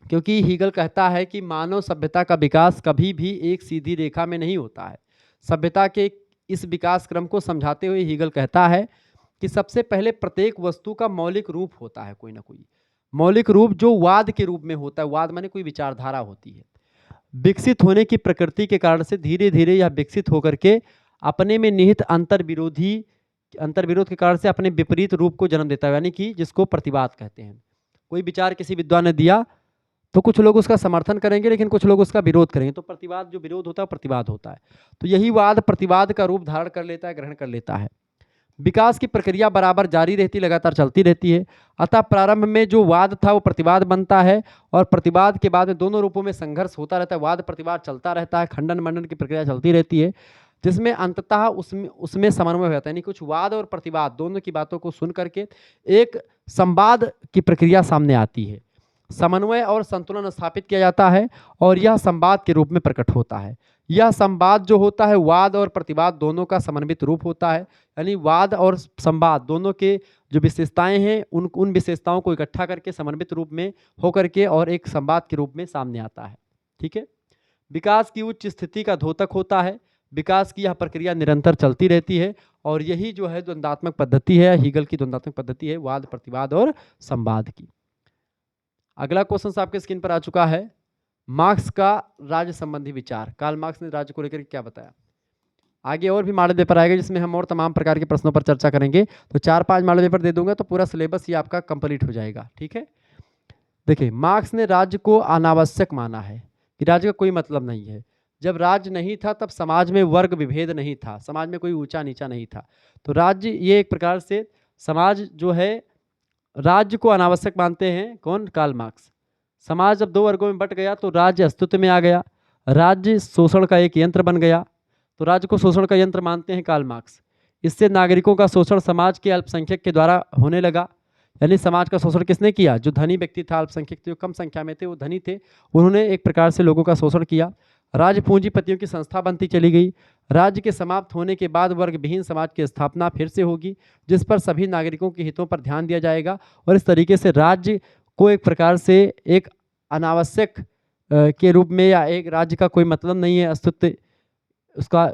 [SPEAKER 1] क्योंकि हीगल कहता है कि मानव सभ्यता का विकास कभी भी एक सीधी रेखा में नहीं होता है। सभ्यता के इस विकास क्रम को समझाते हुए हीगल कहता है कि सबसे पहले प्रत्येक वस्तु का मौलिक रूप होता है, कोई ना कोई मौलिक रूप जो वाद के रूप में होता है। वाद माने कोई विचारधारा होती है। विकसित होने की प्रकृति के कारण से धीरे धीरे यह विकसित होकर के अपने में निहित अंतर्विरोध के कारण से अपने विपरीत रूप को जन्म देता है, यानी कि जिसको प्रतिवाद कहते हैं। कोई विचार किसी विद्वान ने दिया तो कुछ लोग उसका समर्थन करेंगे, लेकिन कुछ लोग उसका विरोध करेंगे। तो प्रतिवाद, जो विरोध होता है प्रतिवाद होता है। तो यही वाद प्रतिवाद का रूप धारण कर लेता है, ग्रहण कर लेता है। विकास की प्रक्रिया बराबर जारी रहती, लगातार चलती रहती है। अतः प्रारंभ में जो वाद था वो प्रतिवाद बनता है और प्रतिवाद के बाद में दोनों रूपों में संघर्ष होता रहता है। वाद प्रतिवाद चलता रहता है, खंडन मंडन की प्रक्रिया चलती रहती है, जिसमें अंततः उसमें समन्वय हो जाता है। यानी कुछ वाद और प्रतिवाद दोनों की बातों को सुन करके एक संवाद की प्रक्रिया सामने आती है। समन्वय और संतुलन स्थापित किया जाता है और यह संवाद के रूप में प्रकट होता है। यह संवाद जो होता है वाद और प्रतिवाद दोनों का समन्वित रूप होता है। यानी वाद और संवाद दोनों के जो विशेषताएं हैं उन विशेषताओं को इकट्ठा करके समन्वित रूप में होकर के और एक संवाद के रूप में सामने आता है। ठीक है। विकास की उच्च स्थिति का द्योतक होता है। विकास की यह प्रक्रिया निरंतर चलती रहती है और यही जो है द्वंद्वात्मक पद्धति है, हीगल की द्वंद्वात्मक पद्धति है, वाद प्रतिवाद और संवाद की। अगला क्वेश्चन आपके स्क्रीन पर आ चुका है। मार्क्स का राज्य संबंधी विचार। कार्ल मार्क्स ने राज्य को लेकर क्या बताया। आगे और भी मॉडल पेपर आएगा जिसमें हम और तमाम प्रकार के प्रश्नों पर चर्चा करेंगे। तो 4-5 मॉडल पेपर दे दूंगा तो पूरा सिलेबस ये आपका कंप्लीट हो जाएगा। ठीक है। देखिए, मार्क्स ने राज्य को अनावश्यक माना है कि राज्य का कोई मतलब नहीं है। जब राज्य नहीं था तब समाज में वर्ग विभेद नहीं था, समाज में कोई ऊंचा नीचा नहीं था। तो राज्य ये एक प्रकार से समाज जो है राज्य को अनावश्यक मानते हैं। कौन? Karl Marx. समाज जब दो वर्गों में बट गया तो राज्य अस्तित्व में आ गया। राज्य शोषण का एक यंत्र बन गया, तो राज्य को शोषण का यंत्र मानते हैं कार्ल मार्क्स। इससे नागरिकों का शोषण समाज के अल्पसंख्यक के द्वारा होने लगा। यानी समाज का शोषण किसने किया? जो धनी व्यक्ति था, अल्पसंख्यक जो कम संख्या में थे, वो धनी थे, उन्होंने एक प्रकार से लोगों का शोषण किया। राज्य पूंजीपतियों की संस्था बनती चली गई। राज्य के समाप्त होने के बाद वर्ग विहीन समाज की स्थापना फिर से होगी, जिस पर सभी नागरिकों के हितों पर ध्यान दिया जाएगा। और इस तरीके से राज्य को एक प्रकार से एक अनावश्यक के रूप में, या एक राज्य का कोई मतलब नहीं है, अस्तित्व उसका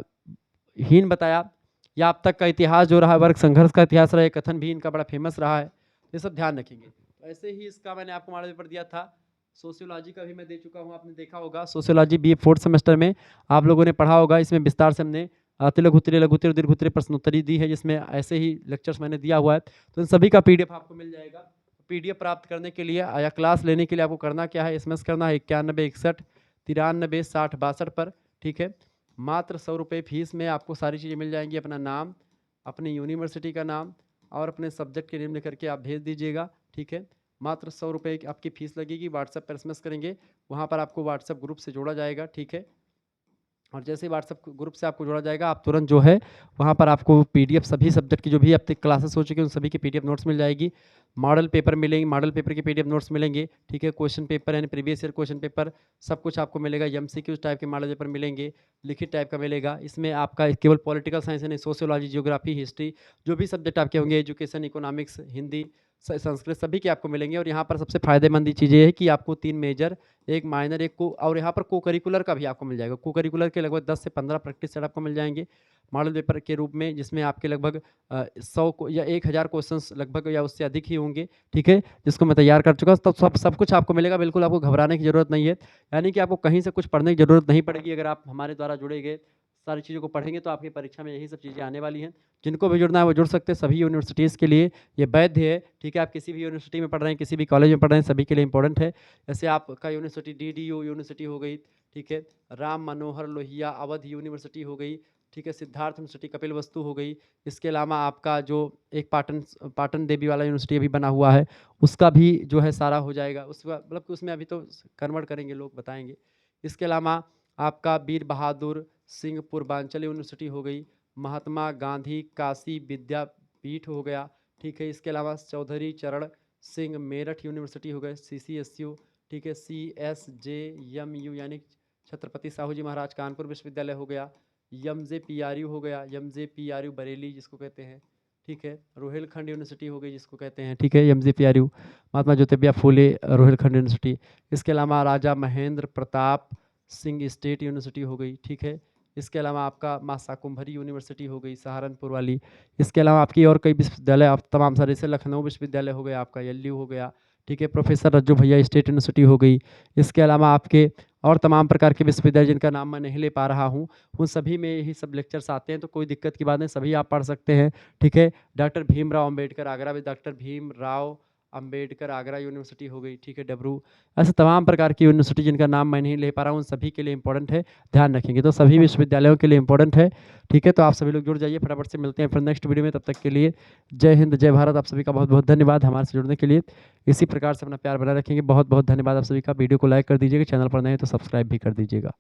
[SPEAKER 1] हीन बताया। या अब तक का इतिहास जो रहा, वर्ग संघर्ष का इतिहास रहा, कथन भी इनका बड़ा फेमस रहा है। ये सब ध्यान रखेंगे। ऐसे ही इसका मैंने आपको मॉडल पेपर दिया था। सोशियोलॉजी का भी मैं दे चुका हूँ, आपने देखा होगा। सोशियोलॉजी BA 4th सेमेस्टर में आप लोगों ने पढ़ा होगा। इसमें विस्तार से हमने तिलक उत्तरीय, लघु उत्तरीय, दीर्घ उत्तरीय प्रश्नोत्तरी दी है, जिसमें ऐसे ही लेक्चर्स मैंने दिया हुआ है। तो इन सभी का PDF आपको मिल जाएगा। PDF प्राप्त करने के लिए या क्लास लेने के लिए आपको करना क्या है? SMS करना है 91 61 93 60 62 पर। ठीक है। मात्र 100 रुपये फीस में आपको सारी चीज़ें मिल जाएंगी। अपना नाम, अपनी यूनिवर्सिटी का नाम और अपने सब्जेक्ट के नेम लेकर के आप भेज दीजिएगा। ठीक है। मात्र 100 रुपये की आपकी फ़ीस लगेगी। व्हाट्सएप पर SMS करेंगे, वहाँ पर आपको व्हाट्सएप ग्रुप से जोड़ा जाएगा। ठीक है। और जैसे ही व्हाट्सएप ग्रुप से आपको जोड़ा जाएगा, आप तुरंत जो है वहाँ पर आपको PDF सभी सब्जेक्ट की जो भी अब तक क्लासेस हो चुकी हैं उन सभी की PDF नोट्स मिल जाएगी। मॉडल पेपर मिलेंगे, मॉडल पेपर के PDF नोट्स मिलेंगे। ठीक है। क्वेश्चन पेपर यानी प्रीवियस ईयर क्वेश्चन पेपर सब कुछ आपको मिलेगा। MCQ टाइप के मॉडल पेपर मिलेंगे, लिखित टाइप का मिलेगा। इसमें आपका केवल पॉलिटिकल साइंस नहीं, सोशियोलॉजी, जियोग्राफी, हिस्ट्री, जो भी सब्जेक्ट आपके होंगे, एजुकेशन, इकोनॉमिक्स, हिंदी, संस्कृत, सभी के आपको मिलेंगे। और यहाँ पर सबसे फायदेमंद चीज़ ये है कि आपको 3 मेजर, 1 माइनर, 1 को, और यहाँ पर को करिकुलर का भी आपको मिल जाएगा। को करिकुलर के लगभग 10 से 15 प्रैक्टिस सेट आपको मिल जाएंगे मॉडल पेपर के रूप में, जिसमें आपके लगभग 100 या 1000 क्वेश्चंस लगभग या उससे अधिक ही होंगे। ठीक है। जिसको मैं तैयार कर चुका हूँ। तब सब कुछ आपको मिलेगा। बिल्कुल आपको घबराने की ज़रूरत नहीं है। यानी कि आपको कहीं से कुछ पढ़ने की ज़रूरत नहीं पड़ेगी। अगर आप हमारे द्वारा जुड़े गए सारी चीज़ों को पढ़ेंगे तो आपकी परीक्षा में यही सब चीज़ें आने वाली हैं। जिनको भी जुड़ना है वो जुड़ सकते हैं। सभी यूनिवर्सिटीज़ के लिए ये वैध है। ठीक है। आप किसी भी यूनिवर्सिटी में पढ़ रहे हैं, किसी भी कॉलेज में पढ़ रहे हैं, सभी के लिए इंपॉर्टेंट है। जैसे आपका यूनिवर्सिटी DDU यूनिवर्सिटी हो गई, ठीक है, राम मनोहर लोहिया अवध यूनिवर्सिटी हो गई, ठीक है। सिद्धार्थ यूनिवर्सिटी कपिलवस्तु हो गई। इसके अलावा आपका जो एक पाटन देवी वाला यूनिवर्सिटी अभी बना हुआ है, उसका भी जो है सारा हो जाएगा। उसका मतलब कि उसमें अभी तो कन्वर्ट करेंगे लोग, बताएंगे। इसके अलावा आपका वीर बहादुर सिंह पूर्वांचल यूनिवर्सिटी हो गई। महात्मा गांधी काशी विद्यापीठ हो गया। ठीक है। इसके अलावा चौधरी चरण सिंह मेरठ यूनिवर्सिटी हो गए, CCSU। ठीक है। CSJMU यानी छत्रपति साहू जी महाराज कानपुर विश्वविद्यालय हो गया। MJPRU हो गया, MJPRU बरेली जिसको कहते हैं। ठीक है। रोहिलखंड यूनिवर्सिटी हो गई जिसको कहते हैं। ठीक है। MJPRU Mahatma Jyotiba Phule Rohilkhand university. इसके अलावा राजा महेंद्र प्रताप सिंह स्टेट यूनिवर्सिटी हो गई। ठीक है। इसके अलावा आपका माँ शाकुंभरी यूनिवर्सिटी हो गई सहारनपुर वाली। इसके अलावा आपकी और कई विश्वविद्यालय आप तमाम सारे, जैसे लखनऊ विश्वविद्यालय हो गया आपका, LU हो गया। ठीक है। प्रोफेसर रज्जू भैया स्टेट यूनिवर्सिटी हो गई। इसके अलावा आपके और तमाम प्रकार के विश्वविद्यालय जिनका नाम मैं नहीं ले पा रहा हूँ, उन सभी में यही सब लेक्चर्स आते हैं, तो कोई दिक्कत की बात नहीं, सभी आप पढ़ सकते हैं। ठीक है। डॉक्टर भीमराव अंबेडकर आगरा में, डॉक्टर भीमराव अंबेडकर आगरा यूनिवर्सिटी हो गई। ठीक है। डबरू, ऐसे तमाम प्रकार की यूनिवर्सिटी जिनका नाम मैं नहीं ले पा रहा हूँ, उन सभी के लिए इंपॉर्टेंट है, ध्यान रखेंगे। तो सभी विश्वविद्यालयों के लिए इंपॉर्टेंट है। ठीक है। तो आप सभी लोग जुड़ जाइए, फटाफट से मिलते हैं फिर नेक्स्ट वीडियो में। तब तक के लिए जय हिंद, जय भारत। आप सभी का बहुत बहुत धन्यवाद हमारे से जुड़ने के लिए। इसी प्रकार से अपना प्यार बनाए रखेंगे। बहुत बहुत धन्यवाद आप सभी का। वीडियो को लाइक कर दीजिएगा, चैनल पर नए हैं तो सब्सक्राइब भी कर दीजिएगा।